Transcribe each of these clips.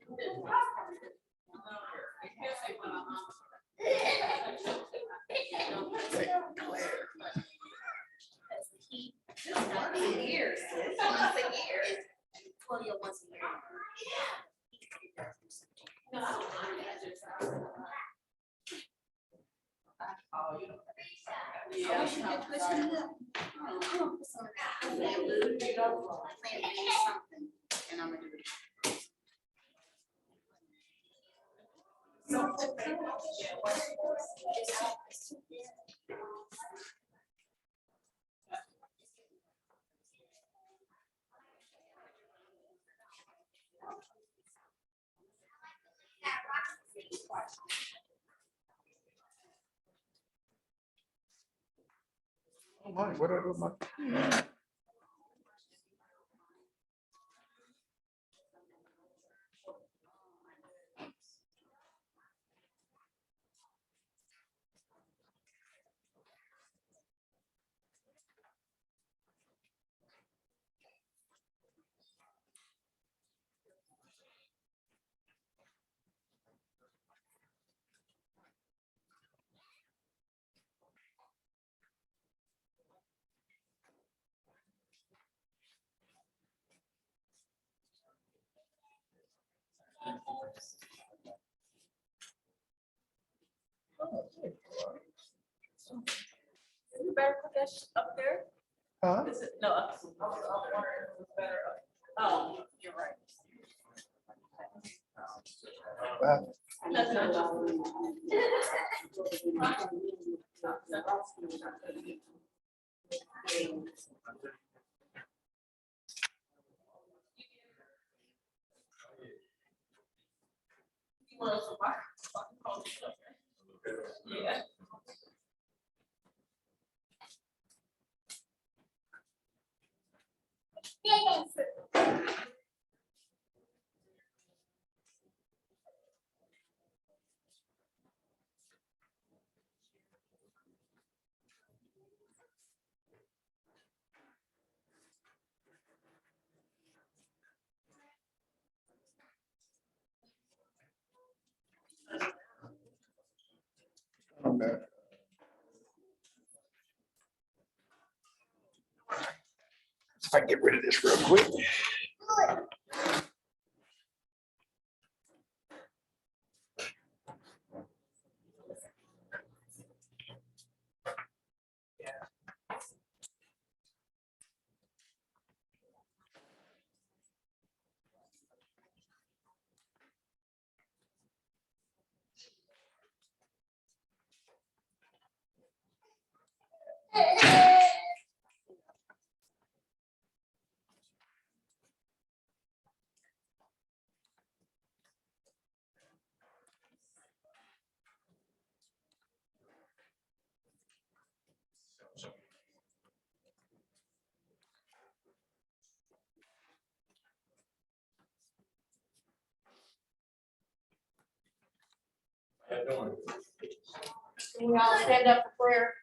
Years. Once a year. No, I don't mind that. Yeah, we should get this one up. I'm gonna put some of that. I plan to do something, and I'm gonna do it. Oh my, what I do with my You better put that up there? huh? Is it, no, I was wondering if it was better up. Oh, you're right. Yeah. I'm back. If I can get rid of this real quick. Can we all stand up for prayer?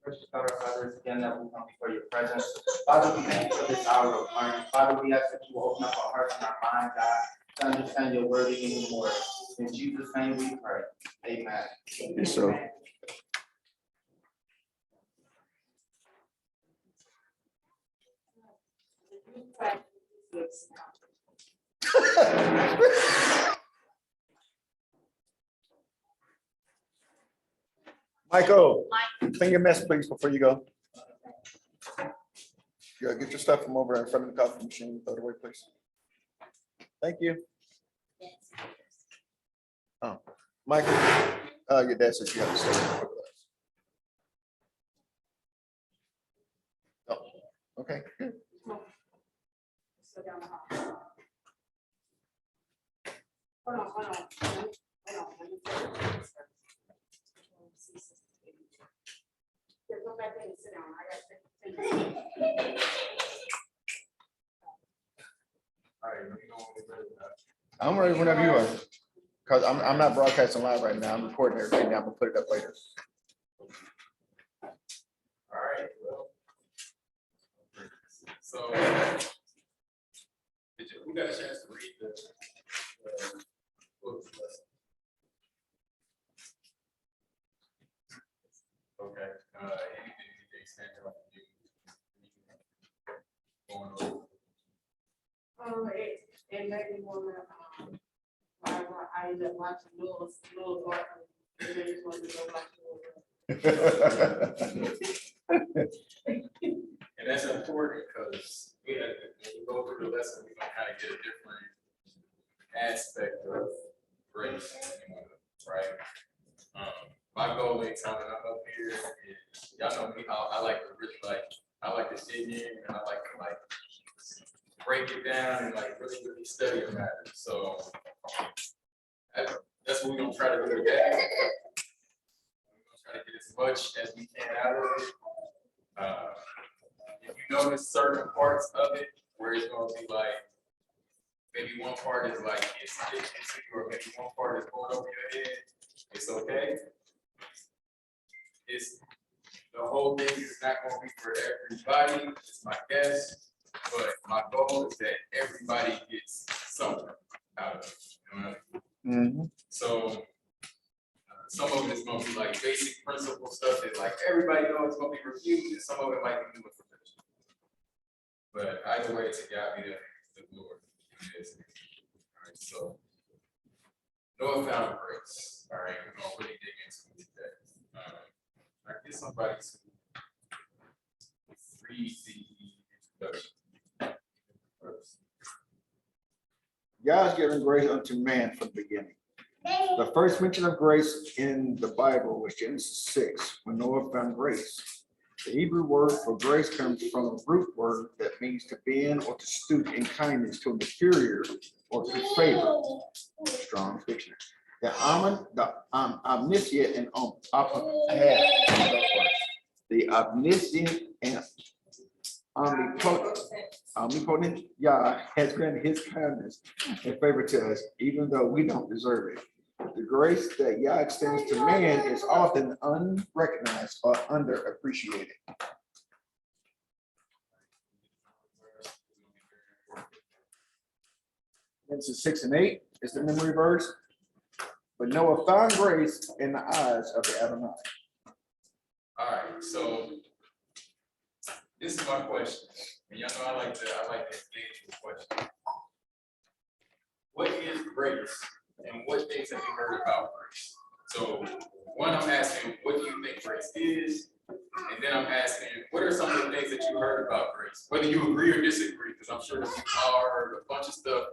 First, our fathers, again, that we come before your presence. Father, we thank you for this hour of learning. Father, we ask that you will open up our hearts and our minds, God, to understand your word even more. In Jesus' name we pray. Amen. Yes, so. Michael, clean your mess, please, before you go. Yeah, get your stuff from over in front of the coffee machine. Throw it away, please. Thank you. Oh, Michael, your dad says you have to stay with us. Oh, okay. Good. Hold on. Here, go back there and sit down. I got All right, let me know when we're ready. I'm ready whenever you are. Cause I'm not broadcasting live right now. I'm recording everything. I'm gonna put it up later. All right, well. So, who got a chance to read the book? Okay, anything stand out for you? Going over? It made me wanna, I ended up watching Noah's Ark. And I just wanted to go watch And that's important because when we go through the lesson, we're gonna kind of get a different aspect of grace, right? My goal anytime that I'm up here is, y'all know me, I like to to sit in and I like to break it down and really study about it. So that's what we're gonna try to do today. We're gonna try to get as much as we can out of it. If you notice certain parts of it where it's gonna be maybe one part is it's or maybe one part is going over your head, it's okay. It's the whole thing is not gonna be for everybody, it's my guess, but my goal is that everybody gets something out of it. You know what I mean? So some of it is gonna be basic principle stuff that everybody knows it's gonna be reviewed, and some of it might be new information. But either way, to God be the glory. All right, so Noah found grace. All right, we're gonna really dig into it today. I get somebody to read the introduction first. God's given grace unto man from the beginning. The first mention of grace in the Bible was Genesis 6, when Noah found grace. The Hebrew word for grace comes from a root word that means to bend or to stoop in kindness to an inferior or to favor. Strong's Dictionary. The omniscient and omniscient and omnipotent Yah has granted his kindness and favor to us, even though we don't deserve it. The grace that Yah extends to man is often unrecognized or underappreciated. Genesis 6 and 8 is the memory verse. But Noah found grace in the eyes of the Adonai. All right, so this is my question. And y'all know I like to engage with questions. What is grace? And what things have you heard about grace? So one, I'm asking, what do you think grace is? And then I'm asking, what are some of the things that you heard about grace? Whether you agree or disagree, because I'm sure that you all heard a bunch of stuff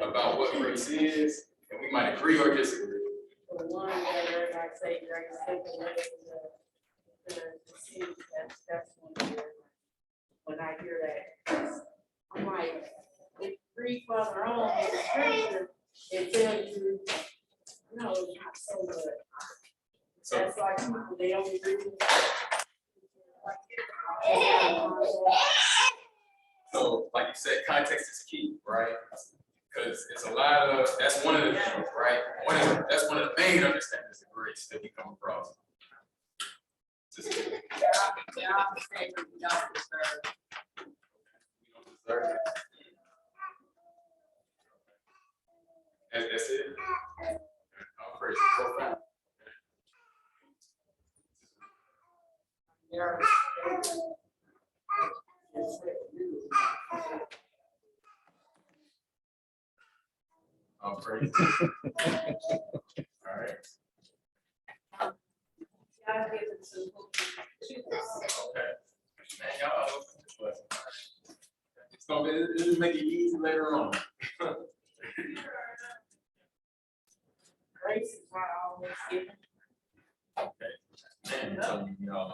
about what grace is, and we might agree or disagree. The one that everybody say grace taken away the sin, that's one here. When I hear that, I'm like, if read further on in the scripture, it tells you, no, it's not so good. So, That's like people, they only read. So, like you said, context is key, right? Because it's a lot of, that's one of the things, right? That's one of the main understandings of grace that we come across. Just kidding. We don't deserve it. That's it. I'll praise you. I'll praise you. All right. Okay. Man, y'all, it'll make it easy later on. Grace is not always given. Okay. Man, I'm telling you, y'all. All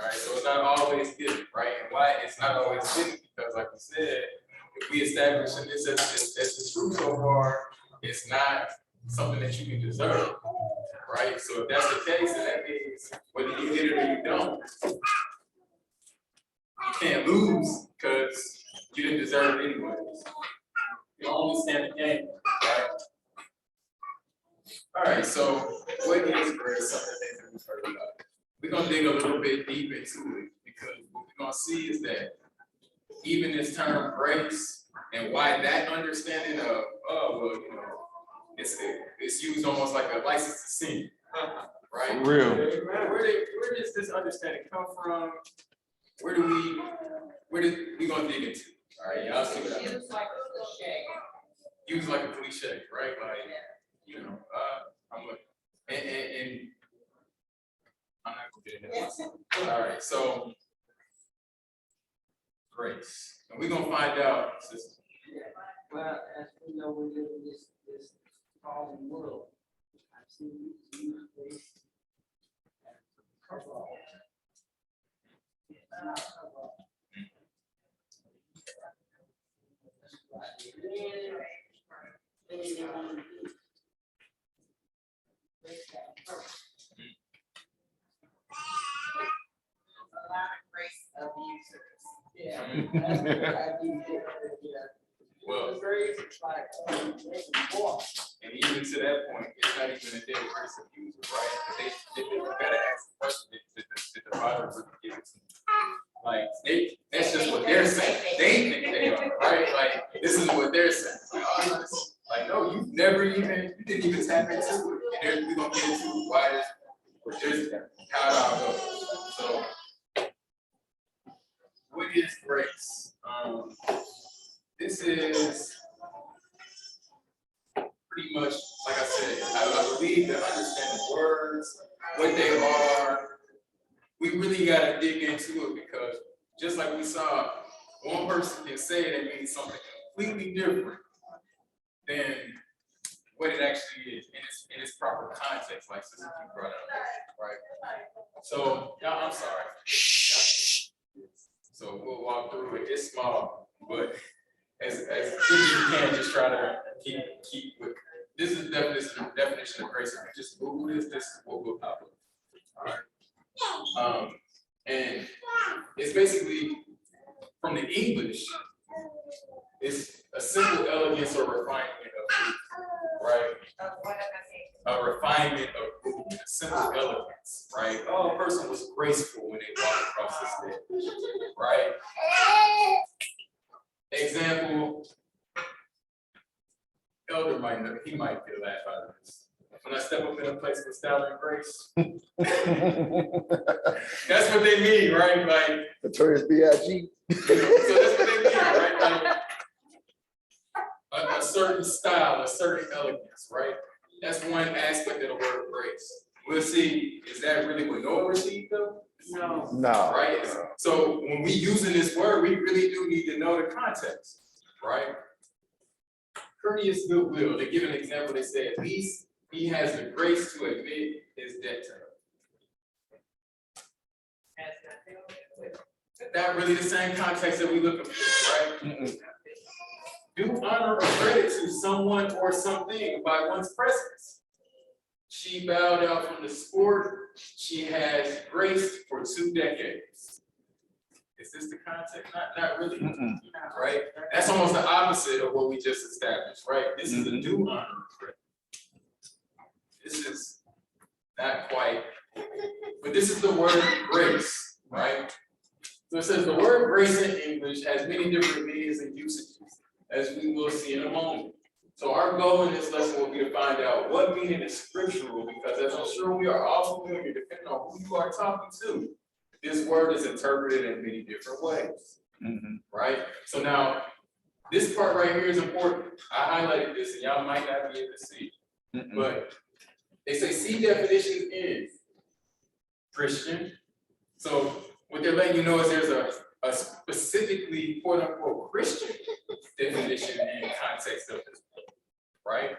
right, so it's not always given, right? And why it's not always given? Because, like we said, if we establish this as the truth so far, it's not something that you can deserve, right? So if that's the case, then that means whether you get it or you don't, you can't lose because you didn't deserve it anyways. You only stand a game, right? So what is grace? Some of the things that we've heard about. We're gonna dig a little bit deep into it because what we're gonna see is that even this term grace and why that understanding of it's used almost like a license to sin, right? Real. Where does this understanding come from? Where do we gonna dig into? All right, y'all see what I mean? It's like a cliche. Used like a cliche, right? Like, and I'm not gonna get into this. All right, so grace, and we're gonna find out, sister. Well, as we know, we live in this fallen world. I've seen you use grace as a cover-all. It's not a cover-all. A lot of grace abusers. Yeah, that's what I do. Well, The grace is like, boy. and even to that point, it's not even a dead grace abuser, right? They gotta ask the question, did the Father really give it to them? Like, that's just what they're saying. They think they are, right? Like, this is what they're saying. Like, no, you didn't even tap into it. And we're gonna get into why there's how it all goes. So, what is grace? This is pretty much, like I said, I believe to understand the words, what they are. We really gotta dig into it because just like we saw, one person can say it and mean something completely different than what it actually is in its proper context, like Sister Q brought up, right? So, y'all, I'm sorry. So we'll walk through it. It's small, but as quick as you can, just try to keep with. This is the definition of grace. If you just Google this is what will pop up. All right. And it's basically from the English, it's a simple elegance or refinement of beauty, right? A refinement of beauty, a simple elegance, right? Oh, a person was graceful when they walked across the stage, right? Example, Elder might know, he might get a laugh out of this. When I step up in a place with style and grace, that's what they mean, right? Like, Notorious B.I.G. so that's what they mean, right? Like, a certain style, a certain elegance, right? That's one aspect of the word grace. We'll see, is that really what Noah received though? No. No. Right? So when we using this word, we really do need to know the context, right? Courteous goodwill. They give an example, they say, at least he has the grace to admit his debt to her. Not really the same context that we looking for, right? Do honor or credit to someone or something by one's presence. She bowed out from the sport. She has graced for 2 decades. Is this the context? Not really, right? That's almost the opposite of what we just established, right? This is a do honor or credit. This is not quite, but this is the word grace, right? So it says the word grace in English has many different meanings and usages, as we will see in a moment. So our goal in this lesson will be to find out what meaning is scriptural, because as I'm sure we are all familiar, depending on who you are talking to, this word is interpreted in many different ways, right? So now, this part right here is important. I highlighted this, and y'all might not be able to see, but they say see definitions in Christian. So what they're letting you know is there's a specifically quote unquote Christian definition in context of this book, right?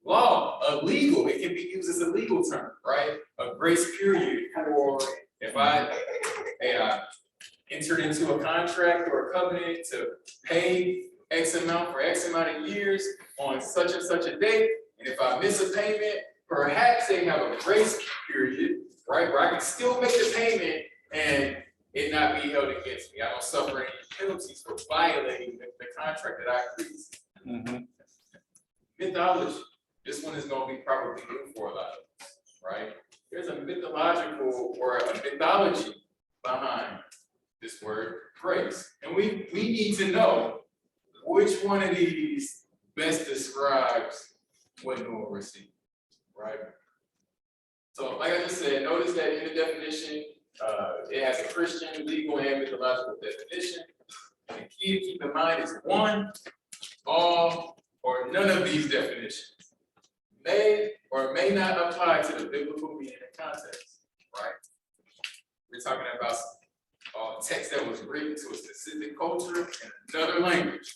Law, a legal, it can be used as a legal term, right? A grace period for if I entered into a contract or a covenant to pay X amount for X amount of years on such and such a date, and if I miss a payment, perhaps they have a grace period, right, where I can still make the payment and it not be held against me. I don't suffer any penalties for violating the contract that I agreed to. Mythology. This one is going to be probably new for a lot of us, right? There's a mythological or a mythology behind this word grace. And we need to know which one of these best describes what Noah received, right? So like I just said, notice that in the definition, it has a Christian, legal, and mythological definition. And the key to keep in mind is one, all, or none of these definitions may or may not apply to the biblical meaning and context, right? We're talking about a text that was written to a specific culture and another language,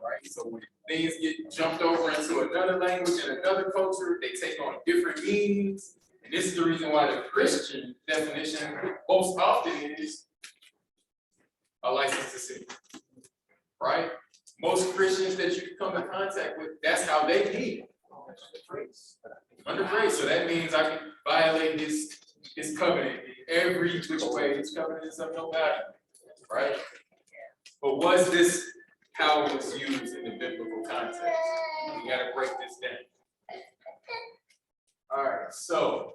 right? So when things get jumped over into another language and another culture, they take on different meanings. And this is the reason why the Christian definition most often is a license to sin, right? Most Christians that you come in contact with, that's how they mean it. Under grace. So that means I can violate his covenant in every which way. His covenant is of no value, right? But was this how it was used in the biblical context? We got to break this down. All right, so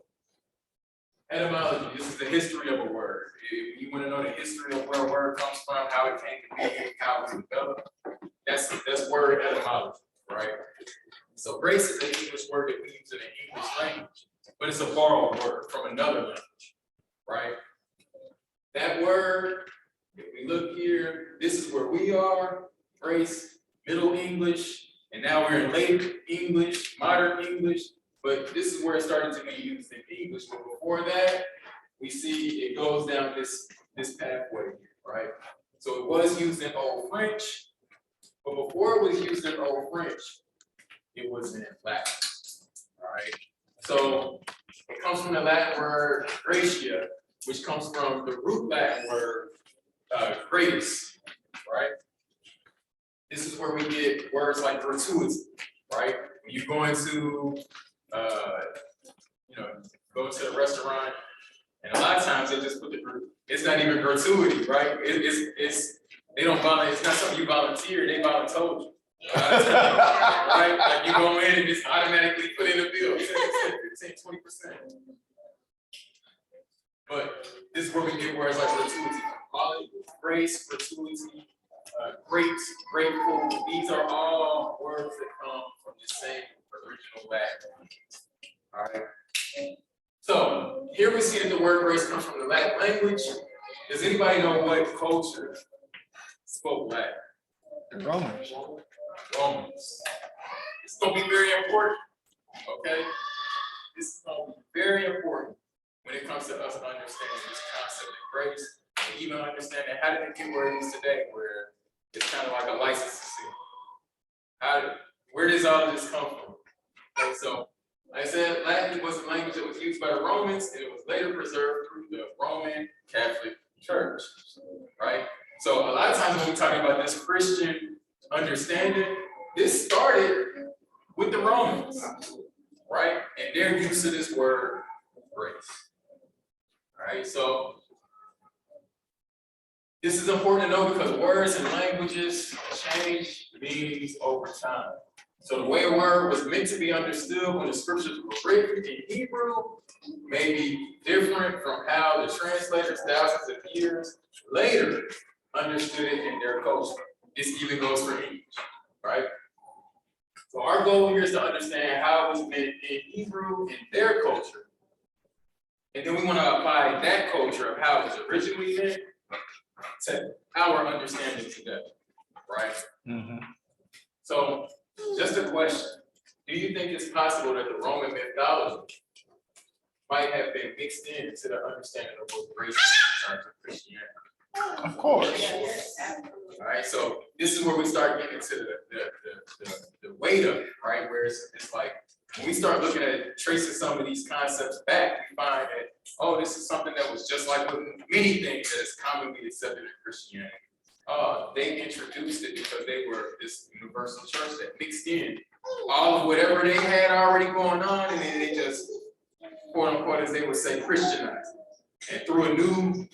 etymology. This is the history of a word. If you want to know the history of where a word comes from, how it came to be, how it was developed, that's word etymology, right? So grace is an English word that we use in the English language, but it's a borrowed word from another language, right? That word, if we look here, this is where we are, grace, Middle English, and now we're in late English, modern English, but this is where it started to be used in English. But before that, we see it goes down this pathway here, right? So it was used in Old French, but before it was used in Old French, it was in Latin, all right? So it comes from the Latin word gratia, which comes from the root Latin word gratis, right? This is where we get words like gratuity, right? When you go into, go to a restaurant, and a lot of times they just put it's not even gratuity, right? It's they don't volunteer. It's not something you volunteer. They voluntold you. Right? Like you go in and just automatically put in a bill, 10%, 15%, 20%. But this is where we get words like gratuity, quality, grace, gratuity, great, grateful. These are all words that come from the same original Latin. All right. So here we see that the word grace comes from the Latin language. Does anybody know what culture spoke Latin? The Romans. Romans. It's going to be very important, okay? This is going to be very important when it comes to us understanding this concept of grace, and even understanding how did it get where it is today, where it's kind of like a license to sin. Where does all of this come from? Okay, so, like I said, Latin was a language that was used by the Romans, and it was later preserved through the Roman Catholic Church, right? So a lot of times when we're talking about this Christian understanding, this started with the Romans, right? And their use of this word grace. All right, so this is important to know because words and languages change meanings over time. So the way a word was meant to be understood when the scriptures were written in Hebrew may be different from how the translators thousands of years later understood it in their culture. This even goes for English, right? So our goal here is to understand how it was meant in Hebrew in their culture. And then we want to apply that culture of how it was originally meant to our understanding today, right? Mm-hmm. So just a question. Do you think it's possible that the Roman mythology might have been mixed into the understanding of what grace is in terms of Christianity? Of course. All right, so this is where we start getting into the weight of it, right? Where it's like when we start looking at tracing some of these concepts back, we find that, oh, this is something that was just like many things that is commonly accepted in Christianity. They introduced it because they were this universal church that mixed in all of whatever they had already going on, and then they just, quote unquote, as they would say, Christianized it, and threw a new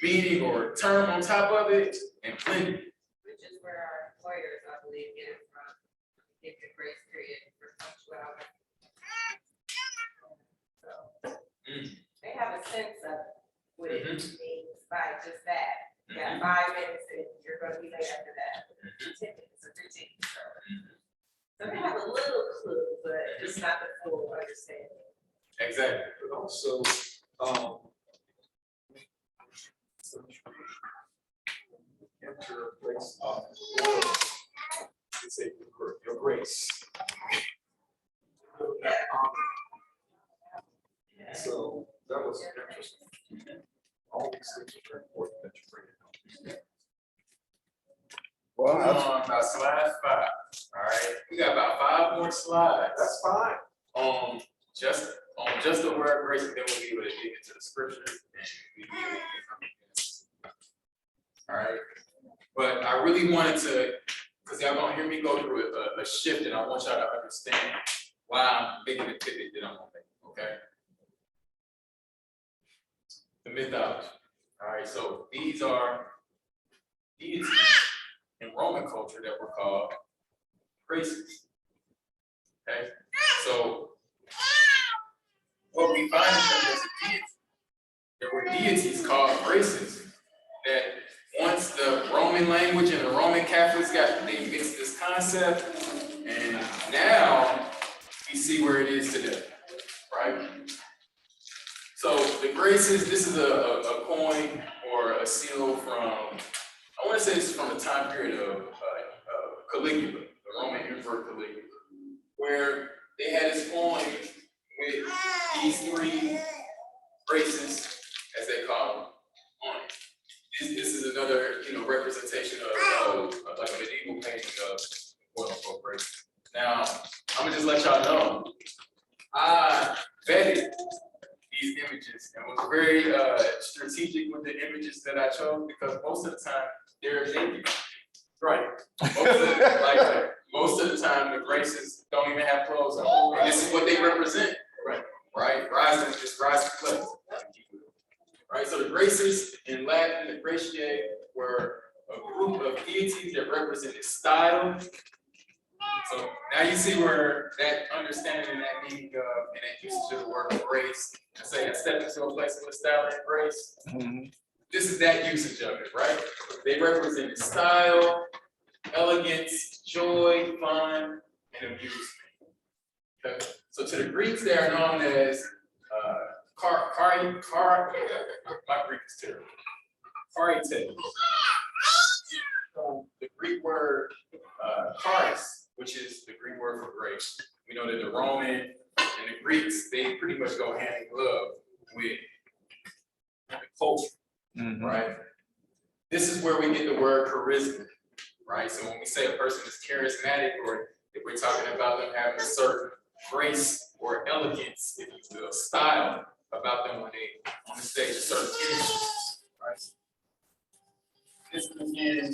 meaning or term on top of it and blended it. Which is where our lawyers, I believe, get it from, get the grace period for what I'm. So, Mm. they have a sense of what it Mhm. means by just that. You got Mhm. 5 minutes and you're gonna be late after that. 10 minutes or 15, so they have a little clue, but it's not the full understanding. Exactly. But also, enter a place of say your grace. So that was interesting. All these things are important that you bring it up. Well, We're on about slide 5. All right, we got about 5 more slides. That's fine. Just the word grace, and then we'll be able to dig into the scriptures. And we'll be able to get from it. All right, but I really wanted to, because y'all gonna hear me go through a shift, and I want y'all to understand why I'm making the pivot that I'm gonna make. Okay. The mythology. All right, so these are deities in Roman culture that were called graces. Okay, so what we find is that there were deities called graces that once the Roman language and the Roman Catholics they mixed this concept, and now we see where it is today, right? So the graces, this is a coin or a seal from, I want to say it's from the time period of Caligula, the Roman Emperor Caligula, where they had this coin with these 3 graces, as they call them, on it. This is another, representation of like a medieval painting of quote unquote graces. Now, I'm gonna just let y'all know, I vetted these images and was very strategic with the images that I chose, because most of the time they're naked. Right. Most of the time the graces don't even have clothes on. And this is what they represent. Right? Rising clay. Right. So the graces in Latin, the gratiae, were a group of deities that represented style. So now you see where that understanding and that meaning of and that usage of the word grace, I say I step into a place with style and grace. This is that usage of it, right? They represented style, elegance, joy, fun, and amusement. Okay. So to the Greeks, they are known as my Greek is terrible. Carites. So the Greek word charis, which is the Greek word for grace. We know that the Roman and the Greeks, they pretty much go hand in glove with the culture, right? This is where we get the word charisma, right? So when we say a person is charismatic, or if we're talking about them having a certain grace or elegance, if you will, style about them when they on the stage, a certain energy, right? This is again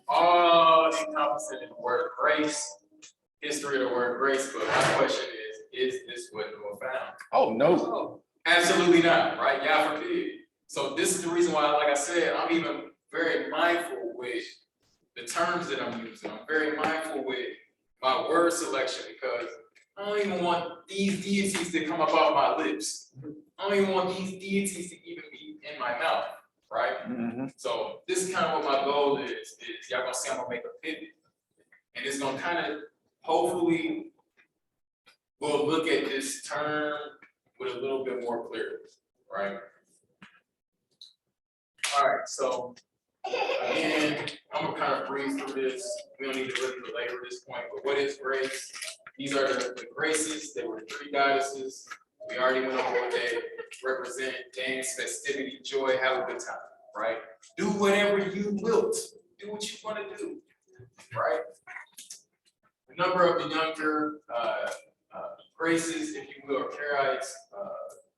all encompassing in the word grace, history of the word grace, but my question is this what Noah found? Oh, no. Absolutely not, right? Yah forbid. So this is the reason why, like I said, I'm even very mindful with the terms that I'm using. I'm very mindful with my word selection, because I don't even want these deities to come up out of my lips. I don't even want these deities to even be in my mouth, right? So this is kind of what my goal is y'all gonna see I'm gonna make a pivot. And it's gonna kind of, hopefully, we'll look at this term with a little bit more clarity, right? All right, so again, I'm gonna kind of breeze through this. We don't need to really belabor this point, but what is grace? These are the graces. They were 3 goddesses. We already went over what they represent: dance, festivity, joy, have a good time, right? Do whatever you wilt. Do what you want to do, right? A number of the younger graces, if you will, or Karaites,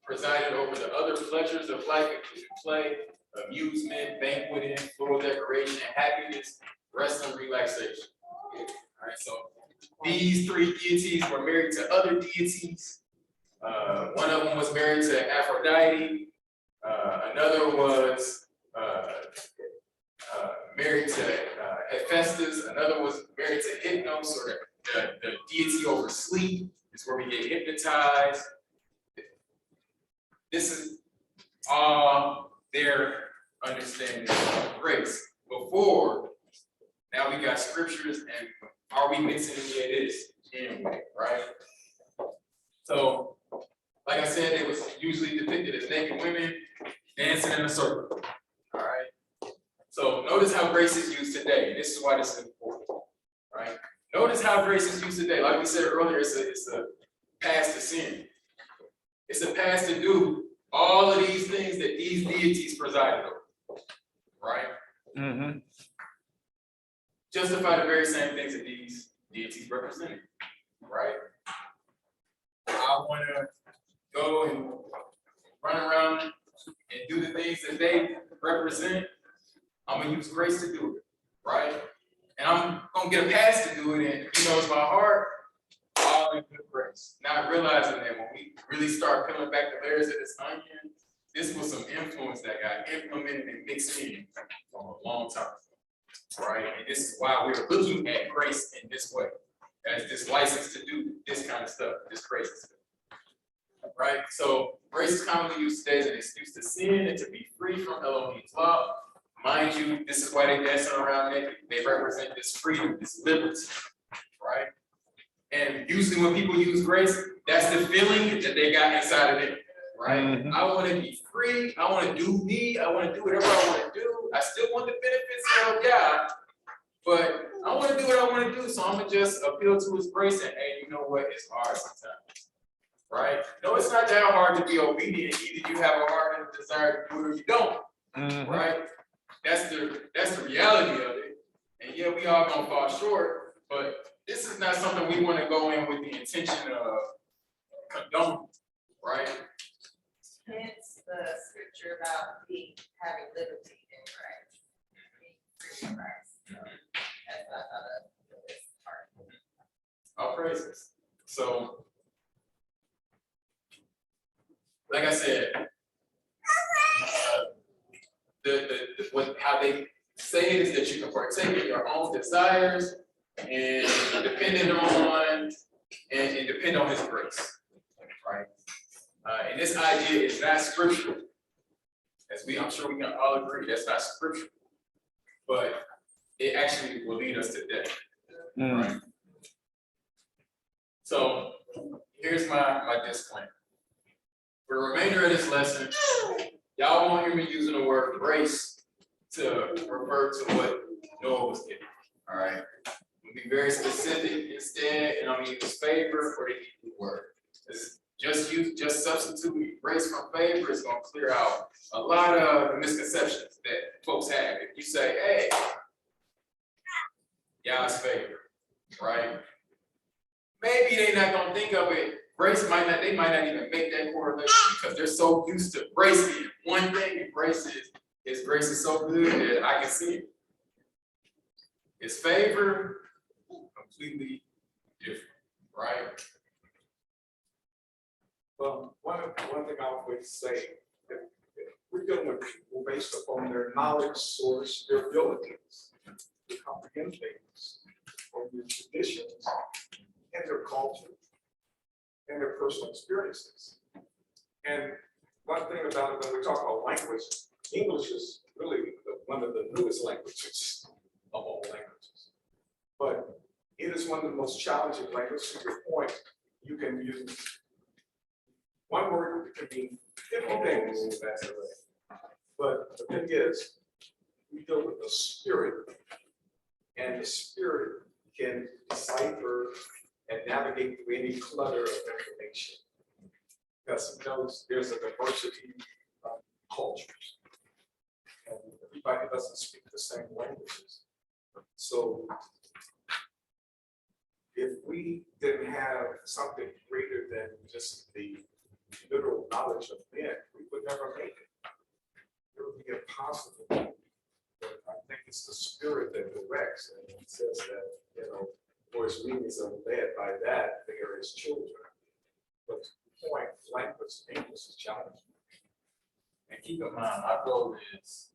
presided over the other pleasures of life, including play, amusement, banqueting, floral decoration, happiness, rest, and relaxation. All right, so these 3 deities were married to other deities. One of them was married to Aphrodite. Another was married to Hephaestus. Another was married to Hypnos, or the deity over sleep. It's where we get hypnotized. This is all their understanding of grace. Before, now we got scriptures, and are we mixing any of this in with it, right? So, like I said, it was usually depicted as naked women dancing in a circle. All right. So notice how grace is used today. This is why this is important. Right? Notice how grace is used today. Like we said earlier, it's a pass to sin. It's a pass to do all of these things that these deities presided over. Right? Mm-hmm. Justify the very same things that these deities represented. Right? I want to go and run around and do the things that they represent. I'm gonna use grace to do it, right? And I'm gonna get a pass to do it, and he knows my heart, all in good grace. Not realizing that when we really start peeling back the layers of this onion, this was some influence that got implemented and mixed in from a long time ago, right? And this is why we're looking at grace in this way, as this license to do this kind of stuff, this crazy stuff. Right? So grace is commonly used today as an excuse to sin and to be free from Elohim's law. Mind you, this is why they're dancing around naked. They represent this freedom, this liberty, right? And usually when people use grace, that's the feeling that they got inside of them, right? Mhm. I want to be free. I want to do me. I want to do whatever I want to do. I still want the benefits of God, but I want to do what I want to do. So I'm going to just appeal to his grace and, hey, you know what? It's hard sometimes. Right? No, it's not that hard to be obedient. Either you have a heart and a desire to do it or you don't. Mhm. Right? That's the reality of it. And yeah, we all gonna fall short, but this is not something we want to go in with the intention of condoning, right? Hence the scripture about having liberty in Christ. Being free in Christ. So that's not how the part. All praises. So, like I said, how they say it is that you can partake in your own desires and depend on his grace, right? And this idea is not scriptural, I'm sure we can all agree that's not scriptural, but it actually will lead us to death, right? So here's my disclaimer. For the remainder of this lesson, y'all won't hear me using the word grace to refer to what Noah was given. All right. We'll be very specific instead, and I'm gonna use favor for the Hebrew word. Just substitute grace from favor is gonna clear out a lot of the misconceptions that folks have. If you say, hey, Yah's favor, right? Maybe they're not gonna think of it. They might not even make that correlation because they're so used to grace being one thing, and his grace is so good that I can see it. His favor, completely different, right? Well, one thing I always say, if we're dealing with people based upon their knowledge source, their abilities to comprehend things, or their traditions, and their culture, and their personal experiences. And one thing about it, when we talk about language, English is really one of the newest languages of all languages. But it is one of the most challenging languages. To your point, you can use one word can mean 50 things. But the thing is, we deal with the spirit, and the spirit can decipher and navigate through any clutter of information. Because there's a diversity of cultures, and everybody doesn't speak the same languages. So if we didn't have something greater than just the literal knowledge of men, we would never make it. It would be impossible. But I think it's the spirit that directs, and it says that, for his meetings are led by that, they are his children. But to the point, language, English is challenging. And keep in mind, our goal is,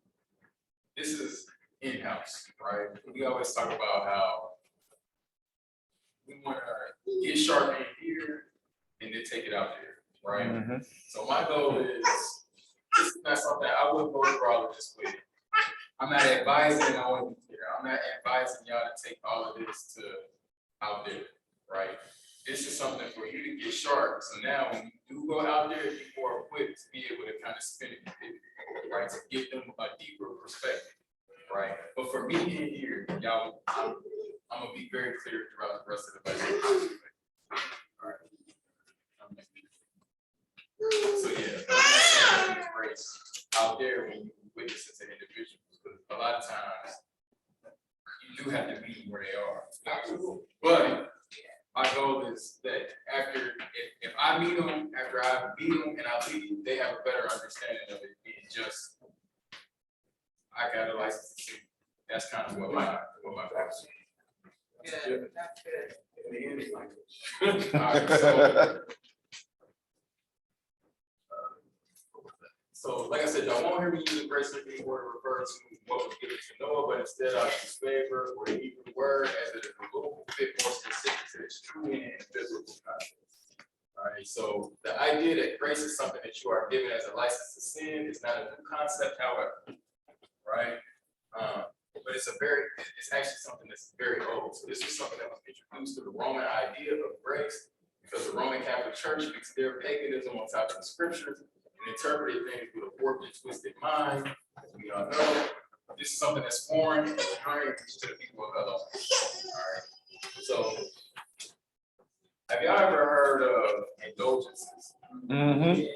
this is in-house, right? We always talk about how we want to get sharp in here and then take it out there, right? Mhm. So my goal is, this is not something I would go through all of this with. I'm not advising, and I want to be clear, I'm not advising y'all to take all of this to out there, right? This is something for you to get sharp. So now when you do go out there, you're more equipped to be able to kind of spin it, right? To give them a deeper perspective, right? But for me in here, y'all, I'm gonna be very clear throughout the rest of the lesson. All right. So yeah, grace out there when you witness it to individuals, because a lot of times you do have to meet them where they are. But my goal is that after, if I meet them, after I meet them and I leave, they have a better understanding of it being just, I got a license to shoot. That's kind of what my goal is. Good, that's good. In the English language. All right, so like I said, y'all won't hear me using grace anymore to refer to what was given to Noah, but instead I'll use favor or the Hebrew word as it is a little bit more specific to its true meaning and biblical context. All right, so the idea that grace is something that you are given as a license to sin is not a new concept, however, right? But it's actually something that's very old. So this was something that was introduced to the Roman idea of grace, because the Roman Catholic Church mixed their paganism on top of the scriptures and interpreted things with a warped and twisted mind. As we all know, this is something that's foreign and strange to the people of Elohim. All right. So, have y'all ever heard of indulgences? Mhm.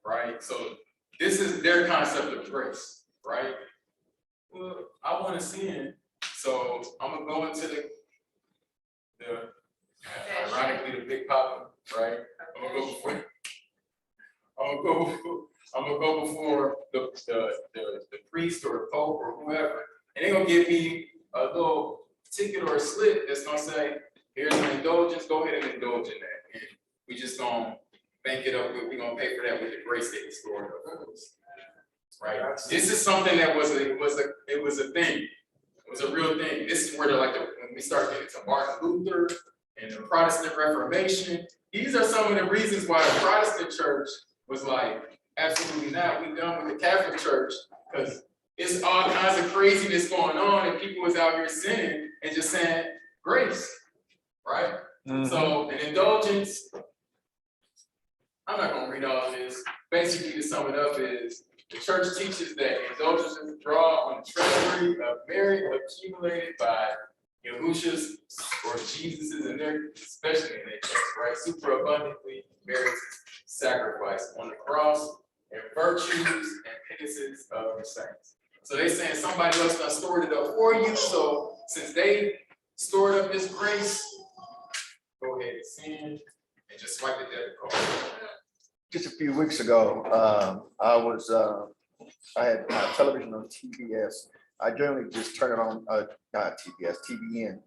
Right. So this is their concept of grace, right? Well, I want to sin, so I'm gonna go into the ironically the big papa, right? I'm gonna go before the priest or the pope or whoever, and they're gonna give me a little ticket or a slip that's gonna say, here's an indulgence, go ahead and indulge in that. And we just gonna bank it up, we're gonna pay for that with the grace that he stored up. Right? This is something that was a thing. It was a real thing. This is where when we start getting to Martin Luther and the Protestant Reformation, these are some of the reasons why the Protestant church was like, absolutely not, we done with the Catholic Church, because it's all kinds of craziness going on and people was out here sinning and just saying grace, right? So an indulgence, I'm not gonna read all of this. Basically, to sum it up is, the church teaches that indulgences draw on the treasury of merit accumulated by Yahusha's or Jesus's in their, especially in their case, right? Super abundantly merited sacrifice on the cross and virtues and penances of the saints. So they're saying somebody else done stored it up for you. So since they stored up this grace, go ahead and sin and just swipe the debit card. Just a few weeks ago, I had television on TBS. I generally just turn it on, not TBS, TBN.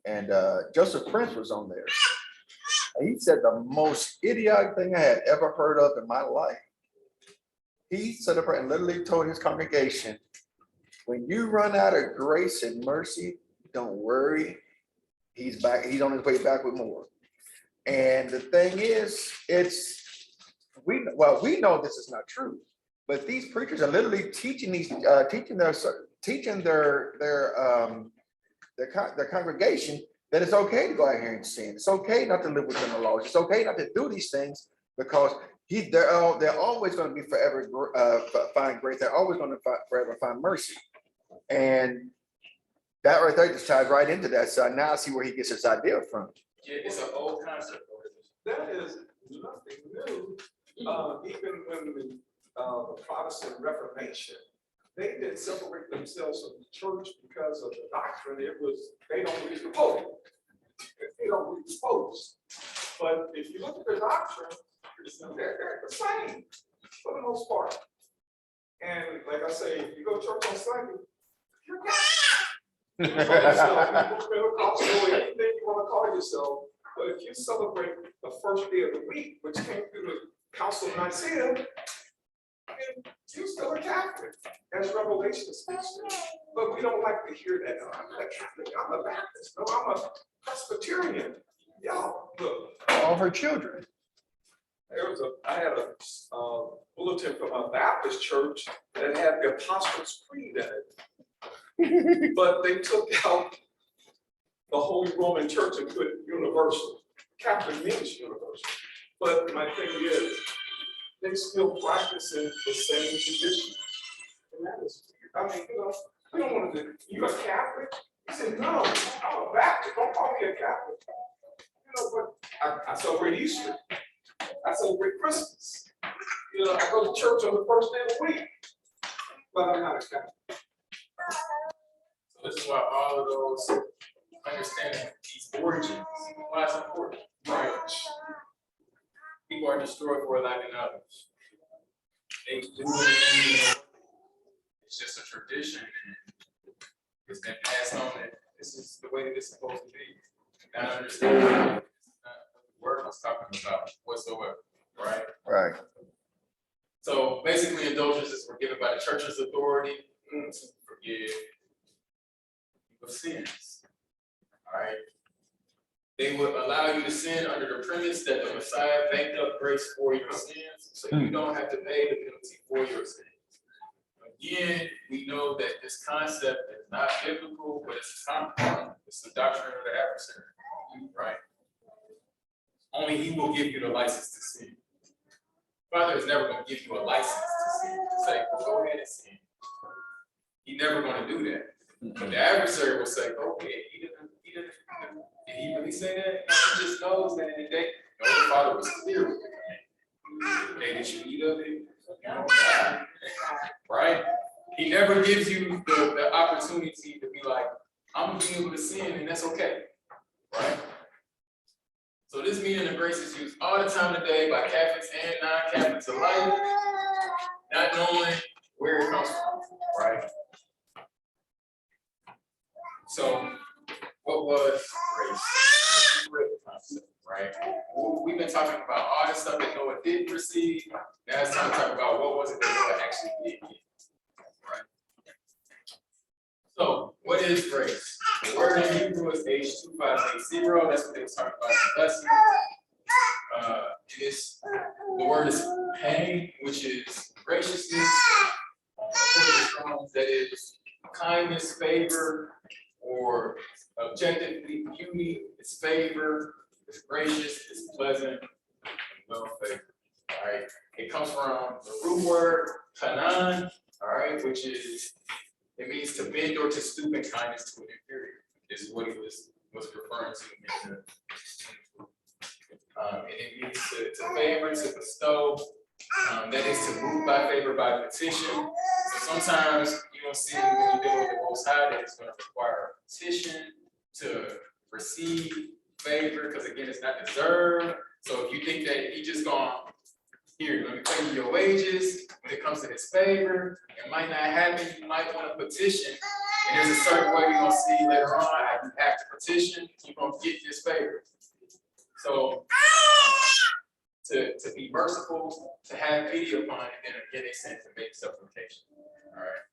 And Joseph Prince was on there. And he said the most idiotic thing I had ever heard of in my life. He stood up and literally told his congregation, when you run out of grace and mercy, don't worry. He's back, he's on his way back with more. And the thing is, we know this is not true, but these preachers are literally teaching their congregation that it's okay to go out here and sin. It's okay not to live within the laws. It's okay not to do these things, because they're always going to be forever find grace. They're always going to forever find mercy. And that right there just ties right into that. So now I see where he gets his idea from. Yeah, it's an old concept. That is nothing new. Even when the Protestant Reformation, they didn't separate themselves from the church because of the doctrine. It was, they don't read the Pope. They don't read the popes. But if you look at the doctrine, they're the same for the most part. And like I say, if you go to church on Sunday, you're anything you want to call yourself. But if you celebrate the first day of the week, which came through the Council of Nicaea, then you're still a Catholic, as Revelation speaks to. But we don't like to hear that. I'm not a Catholic, I'm a Baptist, no, I'm a Presbyterian. Y'all, look. All her children. I had a bulletin from a Baptist church that had the Apostles' Creed in it. But they took out the Holy Roman Church and put universal. Catholic means universal. But my thing is, they still practicing the same tradition. And that is, I mean, we don't want to, you're a Catholic? He said, no, I'm a Baptist, don't call me a Catholic. But I celebrate Easter. I celebrate Christmas. I go to church on the first day of the week. But I'm not a Catholic. So this is why all of those understanding these origins, why it's important, right? People are destroyed for lack of knowledge. They do it. It's just a tradition, and it's been passed on that this is the way that it's supposed to be. Not understanding it's not what the word was talking about whatsoever, right? Right. So basically, indulgences were given by the church's authority to forgive people's sins. All right. They would allow you to sin under the premise that the Messiah banked up grace for your sins, so you don't have to pay the penalty for your sins. Again, we know that this concept is not biblical, but it's the doctrine of the adversary, right? Only he will give you the license to sin. Father is never going to give you a license to sin. Say, well, go ahead and sin. He's never going to do that. But the adversary will say, okay, did he really say that? No, he just knows that in the day, no, the Father was clear with it. The day that you eat of it, you don't die. Right? He never gives you the opportunity to be like, I'm going to be able to sin, and that's okay. Right? So this meaning of grace is used all the time today by Catholics and non-Catholics alike, not knowing where it comes from, right? So, what was grace? Right? We've been talking about all the stuff that Noah didn't receive. Now it's time to talk about what was it that Noah actually did get. Right? So, what is grace? The word in Hebrew is H2580. That's what they was talking about in the lesson. The word is pain, which is graciousness. That is kindness, favor, or objectively beauty. It's favor, it's gracious, it's pleasant, and well favored. All right. It comes from the root word kanan, all right, which is it means to bend or to stoop in kindness to an inferior. This is what he was referring to in the and it means to favor, to bestow. That is to move by favor by petition. So sometimes you don't see when you're dealing with the Most High that it's going to require a petition to receive favor, because again, it's not deserved. So if you think that he just gone, here, let me pay you your wages, when it comes to his favor, it might not happen. You might want to petition. And there's a certain way we're going to see later on, how you have to petition, you're going to get this favor. So to be merciful, to have pity upon, and then again they said to make supplication. All right.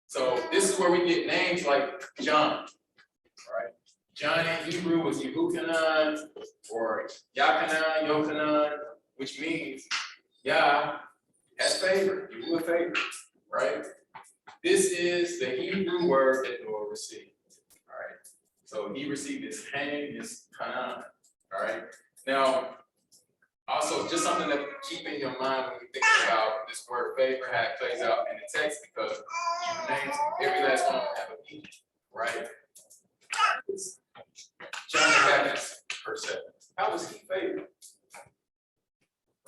So this is where we get names like John. All right. John in Hebrew was Yehukanan or Yakanan, Yokanan, which means Yah has favor, you will favor, right? This is the Hebrew word that Noah received. All right. So he received his hand, his Kanan. All right. Now, also, just something to keep in your mind when you think about this word favor, how it plays out in the text, because you names every last one of them have a meaning, right? John the Baptist, per se. How was he favored?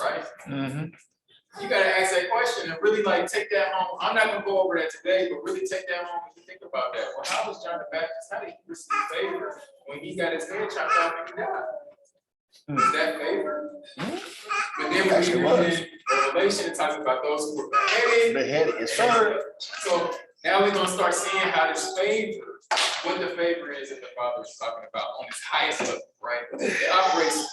Right? Mm-hmm. You got to ask that question and really take that home. I'm not going to go over that today, but really take that home and you think about that. Well, how was John the Baptist? How did he receive favor when he got his head chopped off and he died? Is that favor? But then when you read in Revelation, it talks about those who were beheaded. Beheaded, yes, sir. So now we're going to start seeing how this favor, what the favor is that the Father is talking about on its highest level, right? It operates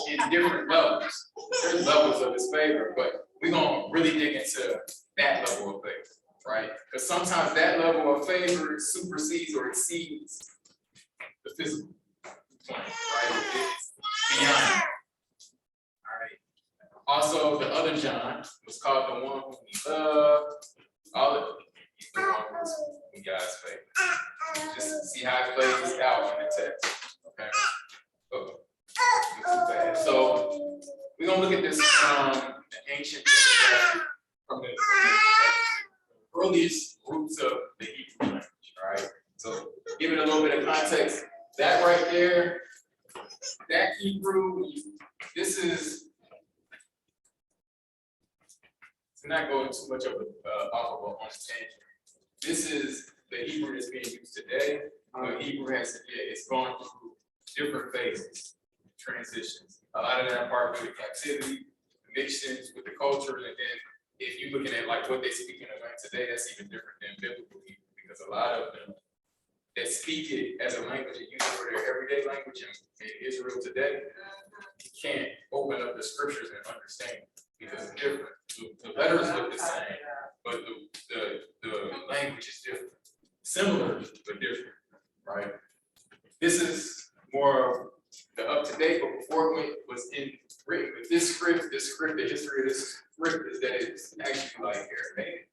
in different levels. There's levels of this favor, but we're going to really dig into that level of favor, right? Because sometimes that level of favor supersedes or exceeds the physical plane, right? It's beyond. All right. Also, the other John was called the one whom he loved. All of it. He's the one who's in God's favor. Just see how it plays out in the text. Okay. Oh, too bad. So we're gonna look at this from the ancient from the earliest roots of the Hebrew language. All right. So give it a little bit of context. That right there, that Hebrew, this is. To not go too much of a off of a tangent. This is the Hebrew that's being used today. But Hebrew it's going through different phases, transitions. A lot of that part with the captivity, mixings with the culture, and then if you're looking at like what they speak in the land today, that's even different than biblical Hebrew, because a lot of them that speak it as a language and use it for their everyday language in Israel today, you can't open up the scriptures and understand it because it's different. The letters look the same, but the language is different. Similar, but different, right? This is more of the up-to-date, but before it was in written. But this script, the history of this script is that it's actually like Aramaic.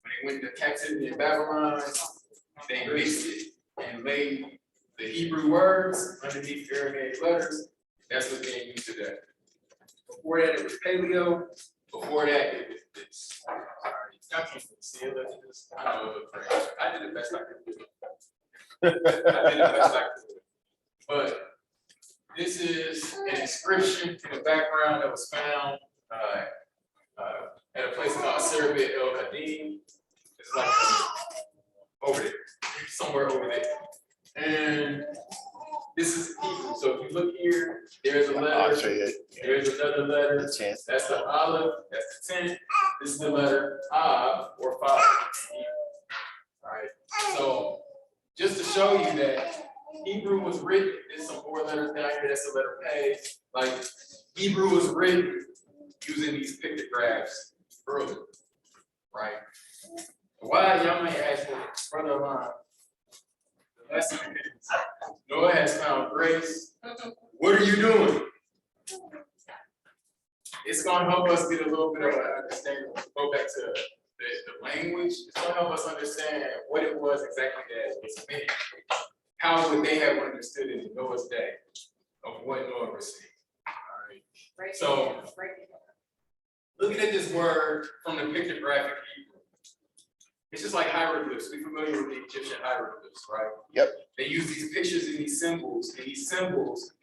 When they went to captivity in Babylon, they mixed it and laid the Hebrew words underneath Aramaic letters. That's what's being used today. Before that, it was paleo. Before that, it was this. Y'all can't see it. I did the best I could do. But this is an inscription in the background that was found at a place called Serbia El Hadim. It's like over there, somewhere over there. And this is Hebrew. So if you look here, there's a letter. There's another letter. That's the Aleph. That's the 10. This is the letter Ab or Father. All right. So just to show you that Hebrew was written, there's some more letters down here. That's the letter P. Like Hebrew was written using these pictographs earlier, right? Why y'all may ask, brother Alon, the lesson is Noah has found grace. What are you doing? It's going to help us get a little bit of an understanding. Go back to the language. It's going to help us understand what it was exactly that was meant. How would they have understood it in Noah's day of what Noah received? All right. So, looking at this word from the pictographic Hebrew, it's just like hieroglyphs. We're familiar with the Egyptian hieroglyphs, right? Yep. They use these pictures and these symbols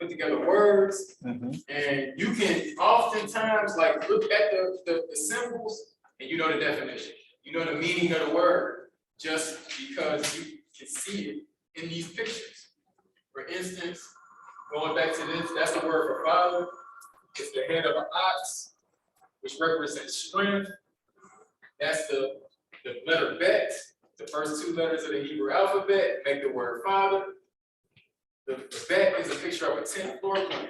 put together words, and you can oftentimes like look at the symbols and you know the definition. You know the meaning of the word just because you can see it in these pictures. For instance, going back to this, that's the word for father. It's the head of an ox, which represents strength. That's the letter bet. The first two letters of the Hebrew alphabet make the word father. The bet is a picture of a 10th floor plan,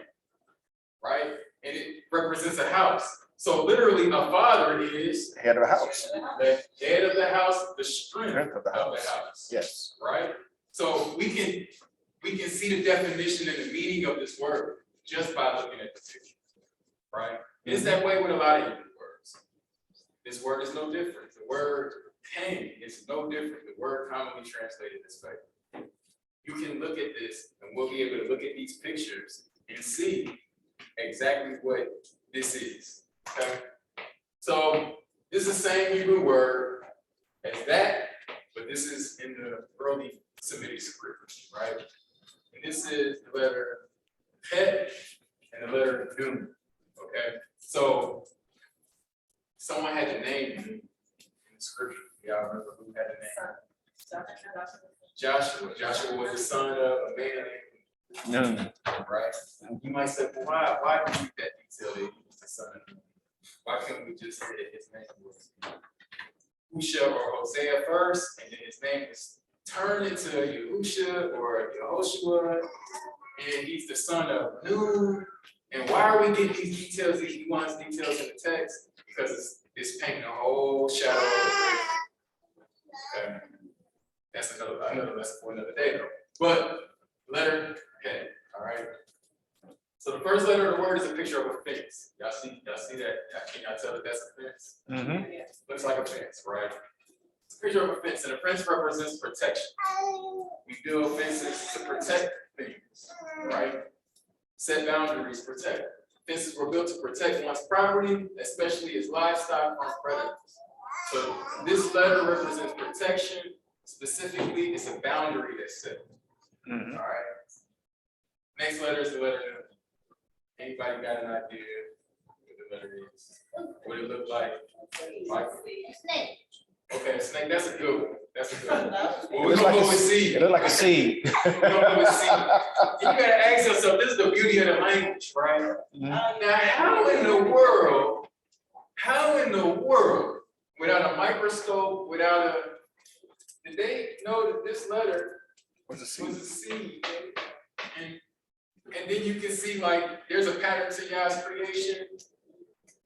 right? And it represents a house. So literally, a father is The head of a house. the head of the house, the strength of the house. Yes. Right? So we can see the definition and the meaning of this word just by looking at the picture. Right? It's that way with a lot of Hebrew words. This word is no different. The word pain is no different. The word commonly translated this way. You can look at this and we'll be able to look at these pictures and see exactly what this is. Okay? So this is the same Hebrew word as that, but this is in the early Semitic script, right? And this is the letter Het and the letter Nun. Okay? So someone had to name him in the scripture. Y'all remember who had the name? Joshua. Joshua was the son of a man named Nun, right? You might say, well, why do you keep that detail that he was the son of Nun? Why couldn't we just say that his name was Husha or Hosea first, and then his name is turned into Yehusha or Yehoshua, and he's the son of Nun? And why are we getting these details, these nuanced details in the text? Because it's painting a whole shadow of the okay. That's another lesson for another day, though. But letter K, all right. So the first letter of the word is a picture of a fence. Y'all see that? Can y'all tell that that's a fence? Looks like a fence, right? It's a picture of a fence, and a fence represents protection. We build fences to protect things, right? Set boundaries, protect. Fences were built to protect one's property, especially its livestock from predators. So this letter represents protection. Specifically, it's a boundary that's set. All right. Next letter is the letter N. Anybody got an idea what the letter is? What it look like? Snake. Okay, snake. That's a good one. That's a good one. Well, It we're looks gonna like go with seed. it looked like a seed. We're gonna go with seed. You gotta ask yourself. This is the beauty of the language, right? Now, how in the world, without a microscope, without a, did they know that this letter What's a was seed? a seed? And then you can see like there's a pattern to Yah's creation.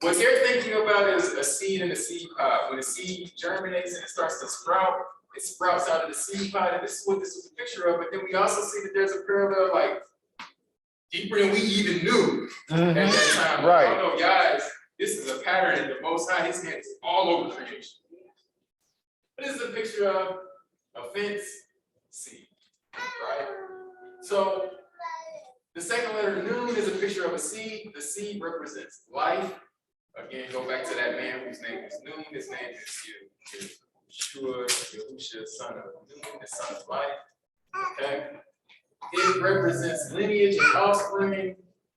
What they're thinking about is a seed in a seed pod. When a seed germinates and it starts to sprout, it sprouts out of the seed pod, and this is what this is a picture of. But then we also see that there's a parallel, like deeper than we even knew at that time. Right. I don't know, guys. This is a pattern, and the Most High, His hand is all over creation. This is a picture of a fence, seed, right? So the second letter, Nun, is a picture of a seed. The seed represents life. Again, go back to that man whose name is Nun. His name is Yahusha, son of Nun, the son of life. Okay. It represents lineage and offspring,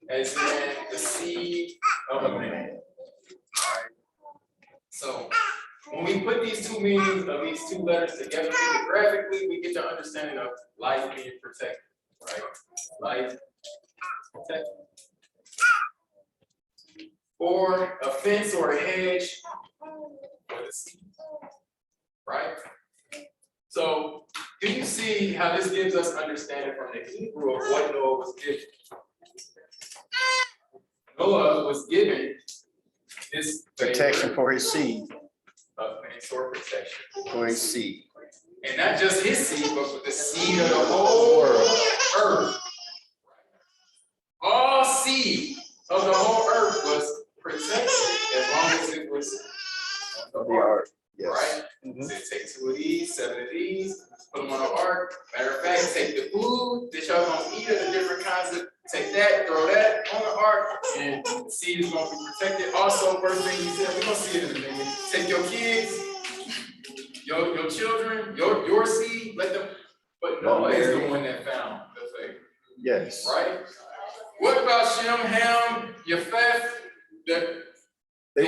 as in the seed of a man. All right. So when we put these two meanings of these two letters together graphically, we get the understanding of life being protected, right? Life protected. Or a fence or a hedge for the seed, right? So do you see how this gives us understanding from the Hebrew of what Noah was given? Noah was given this Protection for his seed. of fence or protection. For his seed. And not just his seed, but for the seed of the whole world, earth. All seed of the whole earth was protected as long as it was on the ark, right? So take 2 of these, 7 of these, put them on the ark. Matter of fact, take the food that y'all gonna eat of the different kinds of, take that, throw that on the ark, and the seed is gonna be protected. Also, first thing he said, we're gonna see it in a minute. Take your kids, your children, your seed, let them, but Noah is the one that found the favor. Yes. Right? What about Shem, Ham, Japheth? They